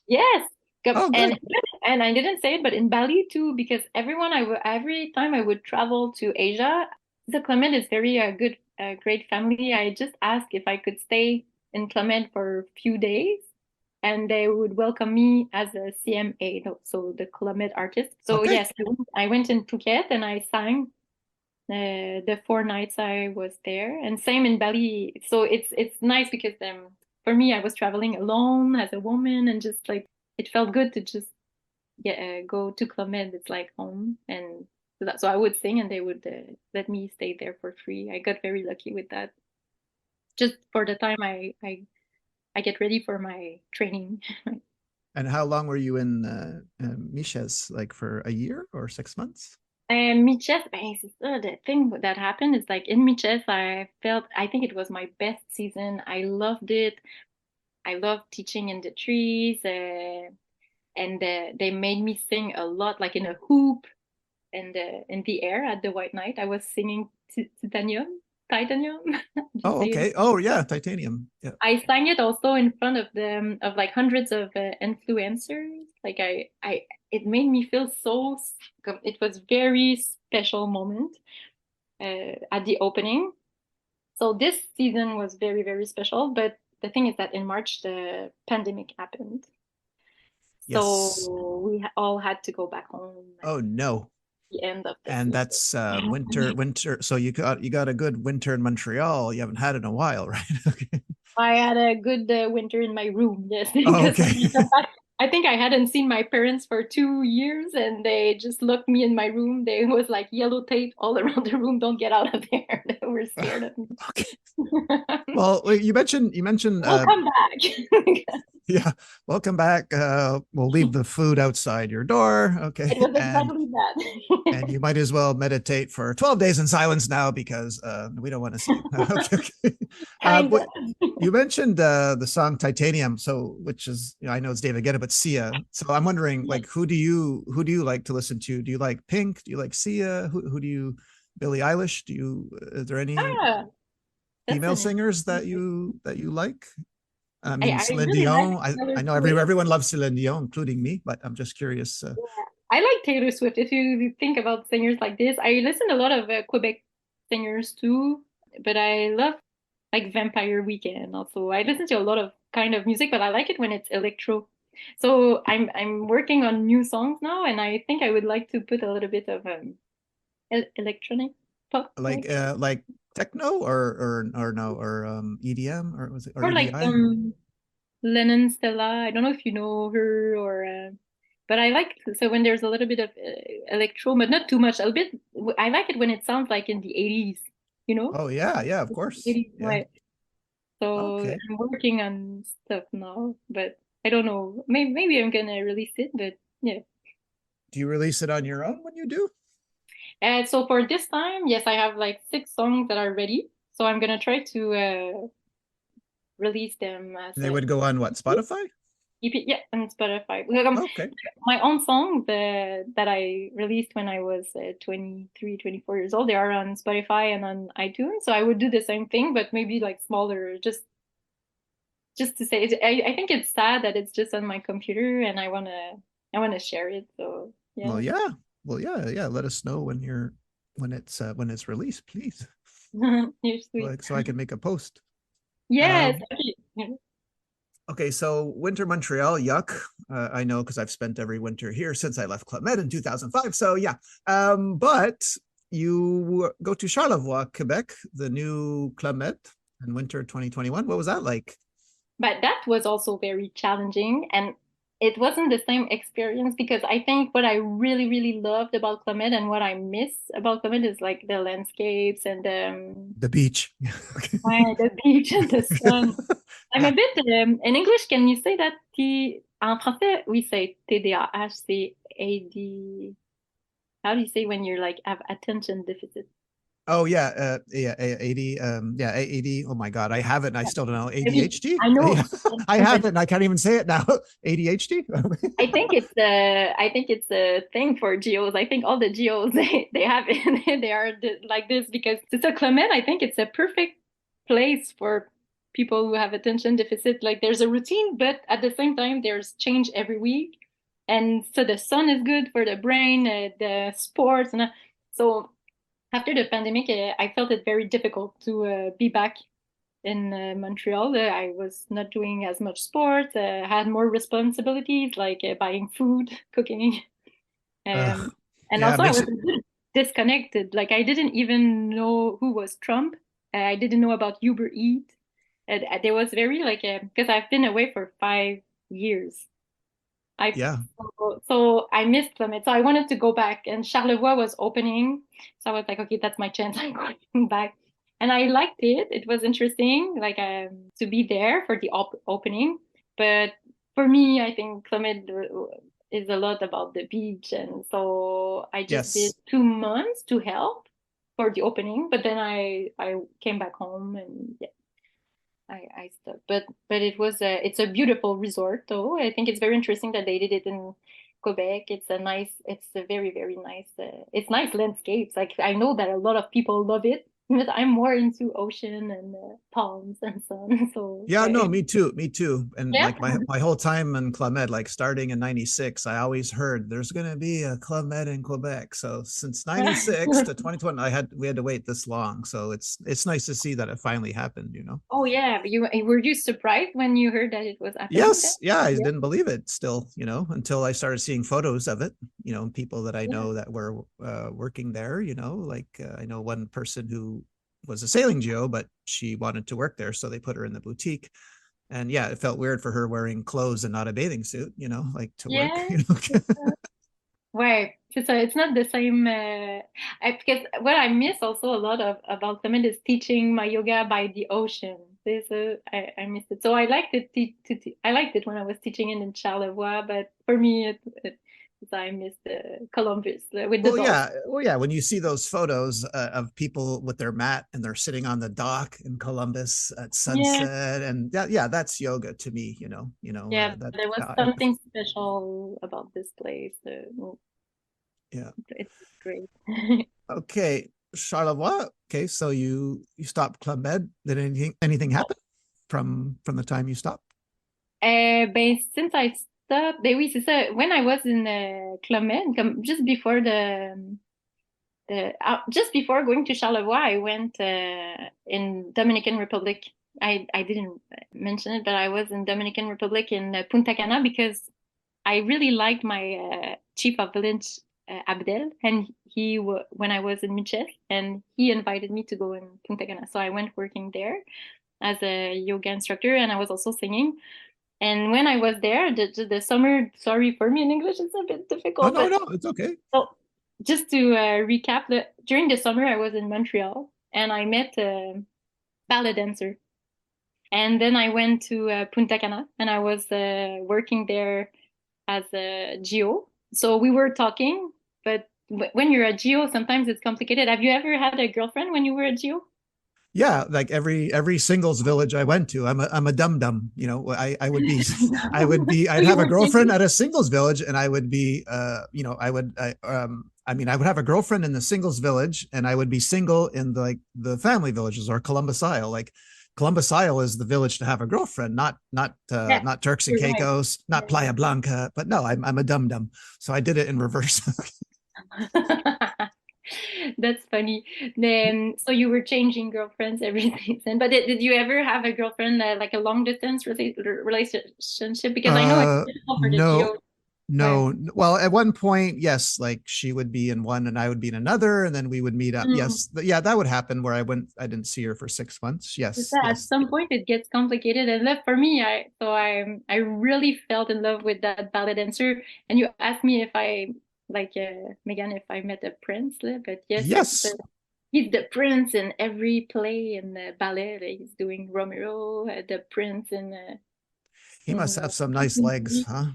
Yes,
Oh,
and
good.
I didn't say it, but in Bali too, because every time I would travel to Asia, the Clement is very good, great family. I just asked if I could stay in Clement for a few days, and they would welcome me as a CMA, so the Clement artist. So
Okay.
yes, I went in Phuket and I sang the 4 nights I was there, and same in Bali. So it's nice because for me I was traveling alone as a woman, and just like it felt good to just go to Club Med. It's like home, and so I would sing, and they would let me stay there for free. I got very lucky with that. Just for the time I get ready for my training.
And how long were you in Miches? Like for a year or 6 months?
Miches, c'est ça, the thing that happened is like in Miches, I think it was my best season. I loved it. I love teaching in the trees, and they made me sing a lot, like in a hoop and in the air at the White Night. I was singing Titanium. Just
Oh,
say it.
okay. Oh, yeah, titanium. Yeah.
I sang it also in front of them of like hundreds of influencers. Like it made me feel so. It was very special moment at the opening. So this season was very, very special. But the thing is that in March, the pandemic happened.
Yes.
So we all had to go back home.
Oh, no.
the end of the
And
season.
that's winter. So you got a good winter in Montreal. You haven't had it in a while, right? Okay.
I had a good winter in my room, yes,
Oh,
because when
okay.
I got back, I think I hadn't seen my parents for 2 years, and they just locked me in my room. There was like yellow tape all around the room. Don't get out of there. They were scared of me.
Okay. Well, you mentioned
We'll come back.
yeah, welcome back. We'll leave the food outside your door. Okay.
It was
And
exactly
and
that.
you might as well meditate for 12 days in silence now because we don't want to see you. Okay, okay.
Kind
But
of.
you mentioned the song Titanium, so which is, I know it's David Guetta, but Sia. So I'm wondering, like, who do you like to listen to? Do you like Pink? Do you like Sia? Who do you Billie Eilish? Is there any
Ah, that's
female
an
singers that
interesting.
you like? I
I
mean, Celine
really like
Dion. I
Taylor
know
Swift.
everyone loves Celine Dion, including me, but I'm just curious.
Yeah. I like Taylor Swift. If you think about singers like this, I listen to a lot of Quebec singers too, but I love like Vampire Weekend also. I listen to a lot of kind of music, but I like it when it's electro. So I'm working on new songs now, and I think I would like to put a little bit of electronic pop, like
Like techno or no or EDM or was it or
or like
EDI?
Lennon Stella. I don't know if you know her or, but I like so when there's a little bit of electro, but not too much. A bit. I like it when it sounds like in the 80s, you know,
Oh yeah, yeah, of course.
80s.
Yeah.
Right. So
Okay.
I'm working on stuff now, but I don't know. Maybe I'm gonna release it, but yeah.
Do you release it on your own when you do?
So for this time, yes, I have like 6 songs that are ready. So I'm gonna try to release them as
They
a
would go on what, Spotify?
EP, yeah, on Spotify.
Okay.
My own song that I released when I was 23, 24 years old, they are on Spotify and on iTunes. So I would do the same thing, but maybe like smaller, just to say it. I think it's sad that it's just on my computer and I wanna share it. So
Well,
yeah.
yeah. Well, yeah, yeah. Let us know when it's released, please.
You're sweet.
Like so I can make a post.
Yes.
Um,
Okay.
okay, so winter Montreal, yuck. I know because I've spent every winter here since I left Club Med in 2005. So yeah. But you go to Charlevoix, Quebec, the new Club Med in winter 2021. What was that like?
But that was also very challenging, and it wasn't the same experience because I think what I really, really loved about Clement and what I miss about Clement is like the landscapes and
The beach. Okay.
the beach and the sun. I'm
Yeah.
a bit in English. Can you say that? En français, we say TDAH, c'est AD. How do you say when you're like have attention deficit?
Oh yeah, yeah, 80, yeah, 80. Oh my God, I have it and I still don't know.
Maybe
ADHD?
I
Yeah,
know,
I
but
have it and I can't even say it now. ADHD?
I think it's a thing for geos. I think all the geos they have it. They are like this because it's a Clement. I think it's a perfect place for people who have attention deficit. Like there's a routine, but at the same time there's change every week, and so the sun is good for the brain, the sports, and so after the pandemic, I felt it very difficult to be back in Montreal. I was not doing as much sports, had more responsibilities like buying food, cooking, um,
Ugh.
and
Yeah, it
also I
makes
was
it.
a bit disconnected. Like I didn't even know who was Trump. I didn't know about Uber Eats. There was very like because I've been away for 5 years. I
Yeah,
so I missed Clement. So I wanted to go back, and Charlevoix was opening. So I was like, okay, that's my chance. I'm going back, and I liked it. It was interesting, like to be there for the opening. But for me, I think Clement is a lot about the beach, and so I just did
yes.
2 months to help for the opening. But then I came back home, and yeah, I stopped. But it's a beautiful resort though. I think it's very interesting that they did it in Quebec. It's a very, very nice it's nice landscapes. Like I know that a lot of people love it. But I'm more into ocean and palms and sun. So
Yeah, no, me too. Me too. And
yeah,
like my whole time in Club Med, like starting in 96, I always heard there's gonna be a Club Med in Quebec. So since 96 to 2020, we had to wait this long. So it's nice to see that it finally happened, you know.
oh yeah, you were you surprised when you heard that it was happening then?
Yes, yeah, I
Yeah,
didn't believe it still, you know, until I started seeing photos of it, you know, people that I
yeah,
know that were working there, you know, like I know one person who was a sailing geo, but she wanted to work there, so they put her in the boutique. And yeah, it felt weird for her wearing clothes and not a bathing suit, you know, like to work,
yeah.
you know.
Right. So it's not the same. Because what I miss also a lot of about Clement is teaching my yoga by the ocean. I miss it. So I liked it. I liked it when I was teaching it in Charlevoix, but for me, I missed Columbus with the dolphins.
Well, yeah. When you see those photos of people with their mat and they're sitting on the dock in Columbus at
Yeah,
sunset, and that, yeah, that's yoga to me.
yeah.
That,
There was something special about this place.
yeah.
It's great.
Okay, Charlevoix. Okay, so you stopped Club Med. Did anything happen from the time you stopped?
Ben, since I stopped, ben oui, c'est ça. When I was in Club Med, just before just before going to Charlevoix, I went in Dominican Republic. I didn't mention it, but I was in Dominican Republic in Punta Cana because I really liked my chief of village, Abdel, and when I was in Miches, and he invited me to go in Punta Cana. So I went working there as a yoga instructor, and I was also singing. And when I was there, the summer, sorry for me in English, it's a bit
Oh
difficult,
no,
but
no, it's okay.
so just to recap, during the summer, I was in Montreal and I met a ballet dancer. And then I went to Punta Cana and I was working there as a geo. So we were talking, but when you're a geo, sometimes it's complicated. Have you ever had a girlfriend when you were a geo?
Yeah, like every singles village I went to, I'm a dum dum. You know, I would be,
So
I'd
you
have a
were
girlfriend
changing.
at a singles village, and I would be, I mean, I would have a girlfriend in the singles village, and I would be single in the family villages or Columbus Isle. Like Columbus Isle is the village to have a girlfriend,
Yeah,
not Turks and
you're right.
Caicos, not
Yeah.
Playa Blanca. But no, I'm a dum dum. So I did it in reverse.
That's funny. Then, so you were changing girlfriends every season. But did you ever have a girlfriend like a long distance relationship? Because I know it's difficult for the
No,
geo. Right.
no. Well, at one point, yes, like she would be in one and I would be in another, and then we would meet up.
Mm.
Yes, yeah, that would happen where I didn't see her for 6 months.
It's
Yes,
that at
yes,
some point it gets complicated. And love for me, I really felt in love with that ballet dancer. And you asked me if I like Megan if I met a prince, but yes,
yes.
he's the prince in every play in the ballet. He's doing Romero, the prince
He must
in
have some nice legs, huh?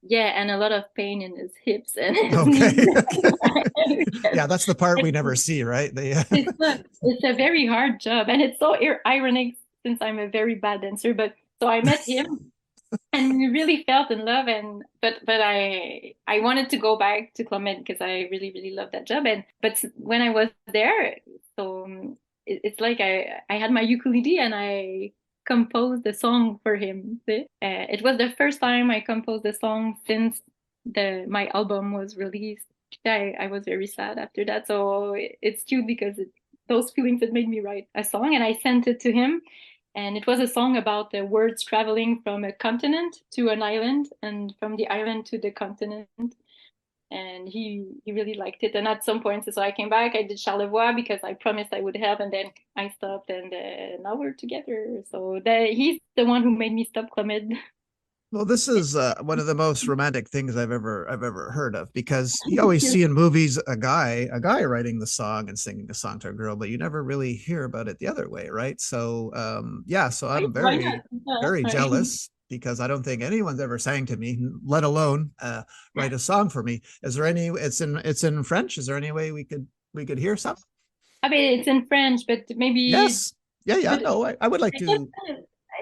yeah, and a lot of pain in his hips and his knees.
Okay. Yeah, that's the part we never see, right?
It's a very hard job, and it's so ironic since I'm a very bad dancer. But so I met him, and we really felt in love. And but I wanted to go back to Clement because I really love that job. And but when I was there, so it's like I had my ukulele and I composed a song for him. It was the first time I composed a song since the my album was released. I was very sad after that. So it's cute because those feelings that made me write a song, and I sent it to him. And it was a song about the words traveling from a continent to an island, and from the island to the continent. And he really liked it. And at some point, so I came back. I did Charlevoix because I promised I would help, and then I stopped, and now we're together. So he's the one who made me stop Clement.
Well, this is one of the most romantic things I've ever heard of, because you always see in movies a guy writing the song and singing the song to a girl, but you never really hear about it the other way, right? So yeah, so I'm
Why not?
very
Sorry.
jealous because I don't think anyone's ever sang to me, let alone write a song for me. Is there any? It's in French. Is there any way we could hear something?
I mean, it's in French, but maybe
Yes. Yeah. Yeah.
but
No, I would like
I guess
to.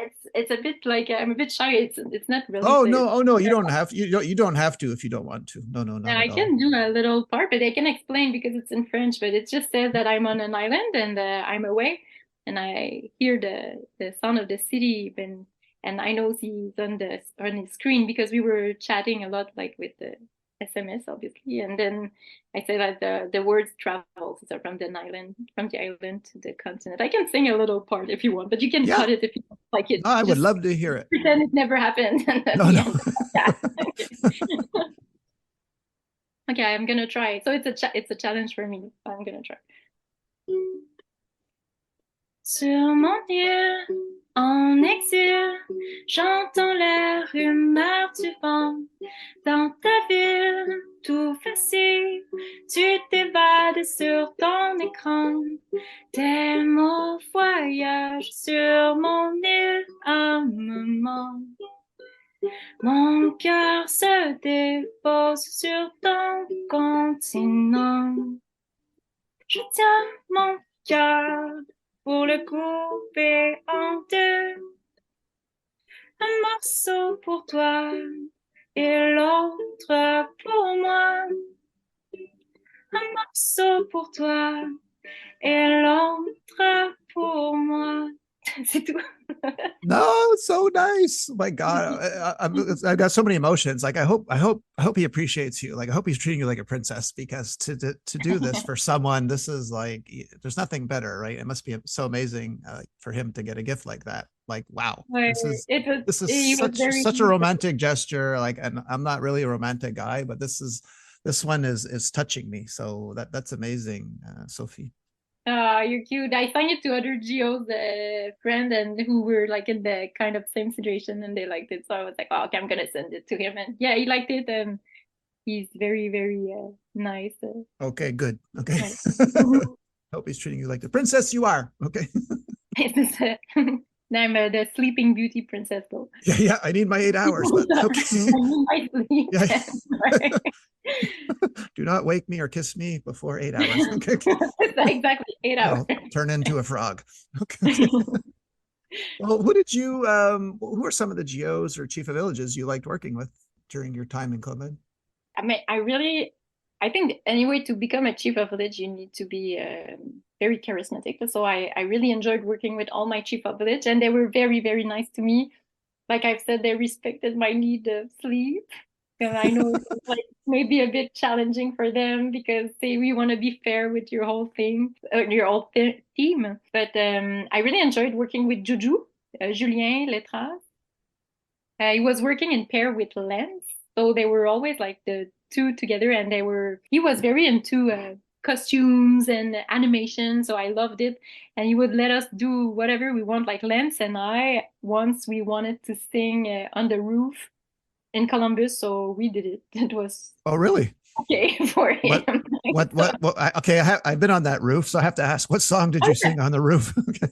it's it's a bit like I'm a bit shy. It's not really.
Oh no, you don't have you don't have to if you don't want to. No, not
I
at all.
can do a little part, but I can explain because it's in French. But it just says that I'm on an island and I'm away, and I hear the sound of the city, and I know he's on his screen because we were chatting a lot, like with the SMS, obviously. And then I say that the words travels so from the island to the continent. I can sing a little part if you want, but you can cut it if you don't like it.
No, I would love to hear it.
Pretend it never happened.
No.
Okay, I'm gonna try. So it's a challenge for me. I'm gonna try. Sur mon Dieu, en exil, j'entends la rumeur du vent. Dans ta ville, tout facile, tu t'évades sur ton écran. Tes mots voyagent sur mon île un moment. Mon cœur se dépose sur ton continent. Je tiens mon cœur pour le couper en deux. Un morceau pour toi et l'autre pour moi. Un morceau pour toi et l'autre pour moi. C'est tout.
No, it's so nice. My God, I've got so many emotions. Like I hope he appreciates you. Like I hope he's treating you like a princess, because to do this for someone, this is like there's nothing better, right? It must be so amazing for him to get a gift like that. Like wow, this is such a romantic gesture. Like, and I'm not really a romantic guy, but this one is touching me. So that's amazing, Sophie.
You're cute. I sang it to other Geo's friend and who were like in the kind of same situation, and they liked it. So I was like, oh, okay, I'm gonna send it to him, and yeah, he liked it, and he's very, very nice.
Okay, good. Okay. Hope he's treating you like the princess you are. Okay.
I'm the sleeping beauty princess, though.
Yeah, I need my 8 hours. But okay.
I need my sleep. Yeah.
Do not wake me or kiss me before 8 hours. Okay.
Exactly, 8 hours.
I'll turn into a frog. Okay. Well, who are some of the GOs or chief of villages you liked working with during your time in Club Med?
I mean, I think anyway, to become a chief of village, you need to be very charismatic. So I really enjoyed working with all my chief of village, and they were very, very nice to me. Like I've said, they respected my need of sleep. And I know it's like maybe a bit challenging for them because we want to be fair with your whole thing, your whole team. But I really enjoyed working with Juju, Julien Letras. He was working in pair with Lens, so they were always like the two together, and he was very into costumes and animation, so I loved it. And he would let us do whatever we want. Like Lens and I, once we wanted to sing on the roof in Columbus, so we did it. It was
really
okay for him.
Okay, I've been on that roof, so I have to ask, what song did you sing on the roof? Okay.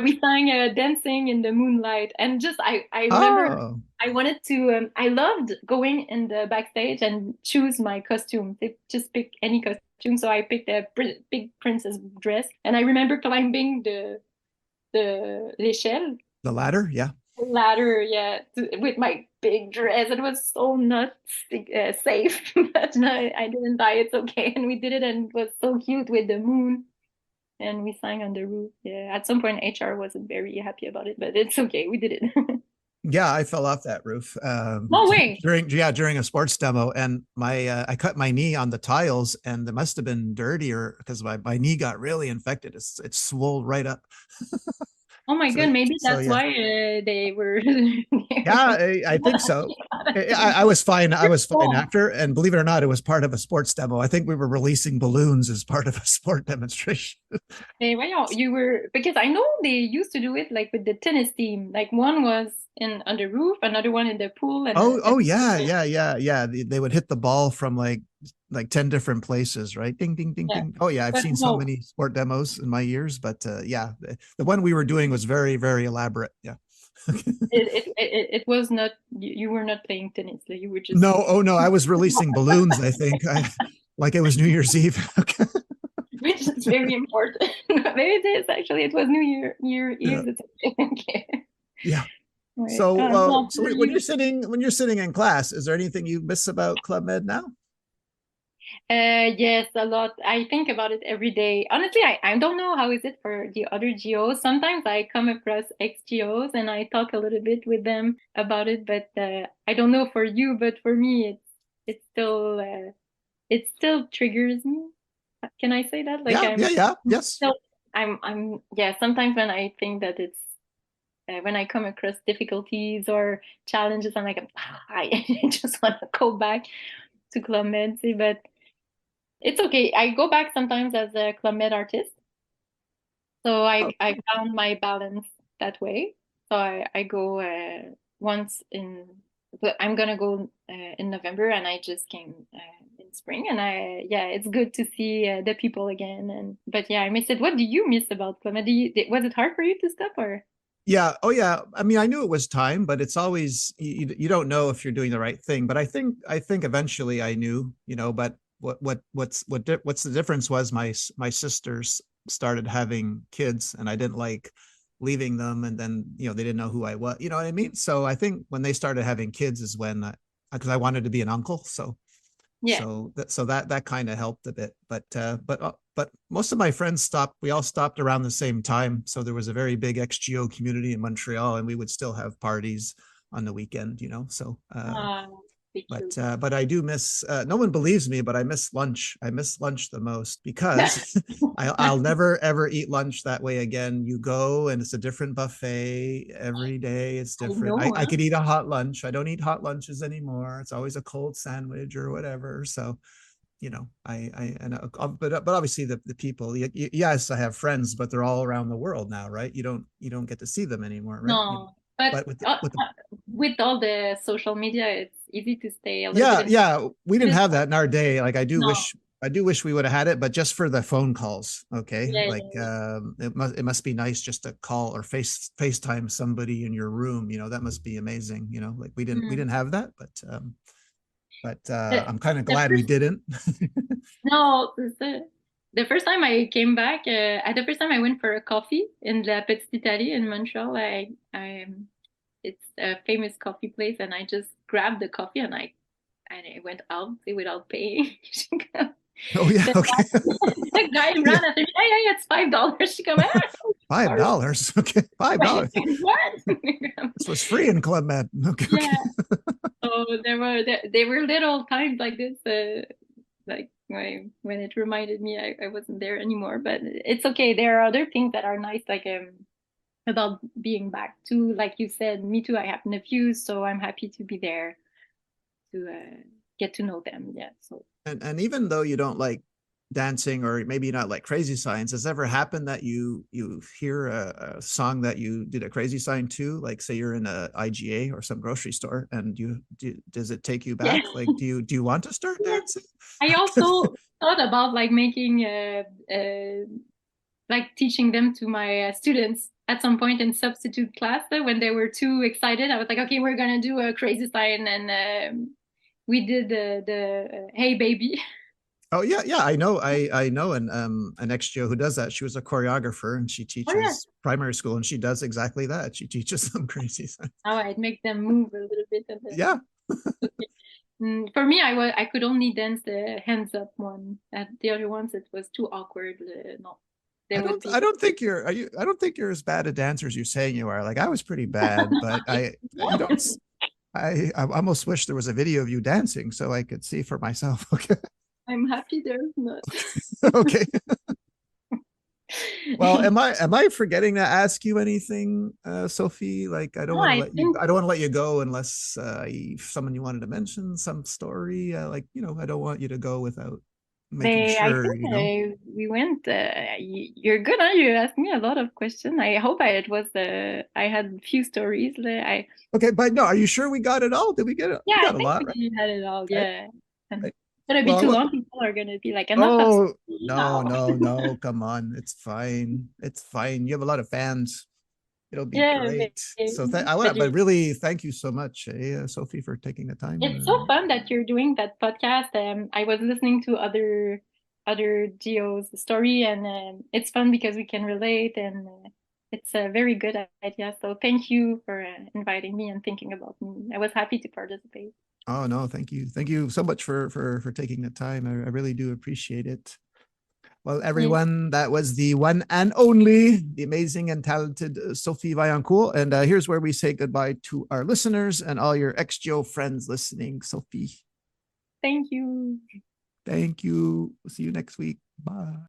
We sang Dancing in the Moonlight, and just I remember I wanted to I loved going in the backstage and choose my costume. They just pick any costume, so I picked a big princess dress, and I remember climbing the l'échelle,
the ladder, yeah,
with my big dress. It was so not safe, but no, I didn't die. It's okay, and we did it, and it was so cute with the moon. And we sang on the roof. Yeah, at some point HR wasn't very happy about it, but it's okay. We did it.
Yeah, I fell off that roof.
No way.
During a sports demo, and I cut my knee on the tiles, and it must have been dirtier because my knee got really infected. It swelled right up.
Oh my God, maybe that's why they were.
Yeah, I think so. I was fine. I was fine after, and believe it or not, it was part of a sports demo. I think we were releasing balloons as part of a sport demonstration.
You were, because I know they used to do it like with the tennis team. Like one was on the roof, another one in the pool. And
yeah. They would hit the ball from like 10 different places, right? Ding, ding, ding, ding. Oh yeah, I've seen so many sport demos in my years, but yeah, the one we were doing was very, very elaborate. Yeah.
It was not, you were not playing tennis. You were just
no, I was releasing balloons. I think like it was New Year's Eve. Okay.
Which is very important. Maybe it is actually. It was New Year Eve.
Yeah.
Okay.
Yeah.
Ouais.
So,
Non,
so
for
when
you.
you're sitting in class, is there anything you miss about Club Med now?
Yes, a lot. I think about it every day. Honestly, I don't know how is it for the other GOs. Sometimes I come across ex-GOs and I talk a little bit with them about it, but I don't know for you, but for me, it still triggers me. Can I say that? Like
Yeah, yeah, yeah. Yes.
still, yeah. Sometimes when I think that it's when I come across difficulties or challenges, I'm like, I just want to go back to Club Med, but. It's okay. I go back sometimes as a Club Med artist. So
Oh,
I found my balance that way. So I go once in, but I'm gonna go in November and I just came in spring and yeah, it's good to see the people again. But yeah, I miss it. What do you miss about Club Med? Was it hard for you to stop or?
yeah. Oh, yeah. I mean, I knew it was time, but it's always you don't know if you're doing the right thing. But I think eventually I knew, But what's the difference was my sisters started having kids, and I didn't like leaving them, and then they didn't know who I was. You know what I mean? So I think when they started having kids is when because I wanted to be an uncle, so
Yeah.
that kind of helped a bit, but most of my friends stopped. We all stopped around the same time, so there was a very big XGO community in Montreal, and we would still have parties on the weekend, so
Be cute.
but I do miss. No one believes me, but I miss lunch. I miss lunch the most
I
because I'll never ever eat lunch that way again. You go and it's a different buffet every day. It's different.
know,
I
huh?
could eat a hot lunch. I don't eat hot lunches anymore. It's always a cold sandwich or whatever. So but obviously the people. Yes, I have friends, but they're all around the world now, right? You don't get to see them anymore, right?
No, but
But
with all the social media, it's easy to stay a little bit
yeah,
in.
yeah, we
It
didn't
is
have that in our day. Like
no,
I do wish we would have had it, but just for the phone calls. Okay,
yeah,
like it must be nice just to call or FaceTime somebody in your room. That must be amazing. Like we didn't we
mm.
didn't have that, but
The,
I'm kind of
the
glad we
first
didn't.
no, the first time I came back, the first time I went for a coffee in La Petite Italie in Montreal, it's a famous coffee place, and I just grabbed the coffee and I went out without paying.
Oh yeah,
The
okay,
the guy
yeah,
ran after me. Hey, it's $5. She come,
five
sorry.
dollars. Okay, $5.
What?
This was free in Club Med. Okay, okay.
Yeah. So there were little times like this, like when it reminded me I wasn't there anymore. But it's okay. There are other things that are nice, like about being back too. Like you said, me too. I have nephews, so I'm happy to be there to get to know them. Yeah. So
And even though you don't like dancing, or maybe not like Crazy Signs, has ever happened that you hear a song that you did a Crazy Sign to, like say you're in a IGA or some grocery store, and does it take you
yeah.
back? Like do you want to start
Yes.
dancing?
I also thought about like making like teaching them to my students at some point in substitute class when they were too excited. I was like, okay, we're gonna do a crazy sign, and we did the Hey Baby.
Oh yeah, yeah, I know an ex-Joe who does that. She was a choreographer and she
Oh yeah.
teaches primary school, and she does exactly that. She teaches them Crazy Signs.
How I'd make them move a little bit.
Yeah.
For me, I could only dance the hands up one. The other ones, it was too awkward. No, they
I
would
don't
be.
I don't think you're are you I don't think you're as bad a dancer as you're saying you are. Like I was pretty bad, but I you don't I almost wish there was a video of you dancing so I could see for myself. Okay.
I'm happy there's not.
Okay. Well, am I forgetting to ask you anything, Sophie? Like
No, I think
I don't want to let you go unless someone you wanted to mention some story. I don't want you to go without making
I
sure,
think we went. You're good, huh? You asked me a lot of questions. I hope it was. I had few stories.
Okay, but no, are you sure we got it all? Did we get it?
Yeah,
We
I
got a
think
lot, right?
we had it all.
Right,
Yeah, and
right.
it's gonna be
Well,
too long. People are gonna be like, enough of
oh
Sophie
no,
now.
no, no, come on. It's fine. It's fine. You have a lot of fans. It'll be
Yeah,
great. So
but
but really thank you so much, Sophie, for taking the time.
it's so fun that you're doing that podcast. I was listening to other Geo's story, and it's fun because we can relate, and it's a very good idea. So thank you for inviting me and thinking about me. I was happy to participate.
Oh no, thank you. Thank you so much for taking the time. I really do appreciate it. Well, everyone, that was the one and only, the amazing and talented Sophie Vaillancourt. And here's where we say goodbye to our listeners and all your XGO friends listening. Sophie.
Thank you.
Thank you. See you next week. Bye.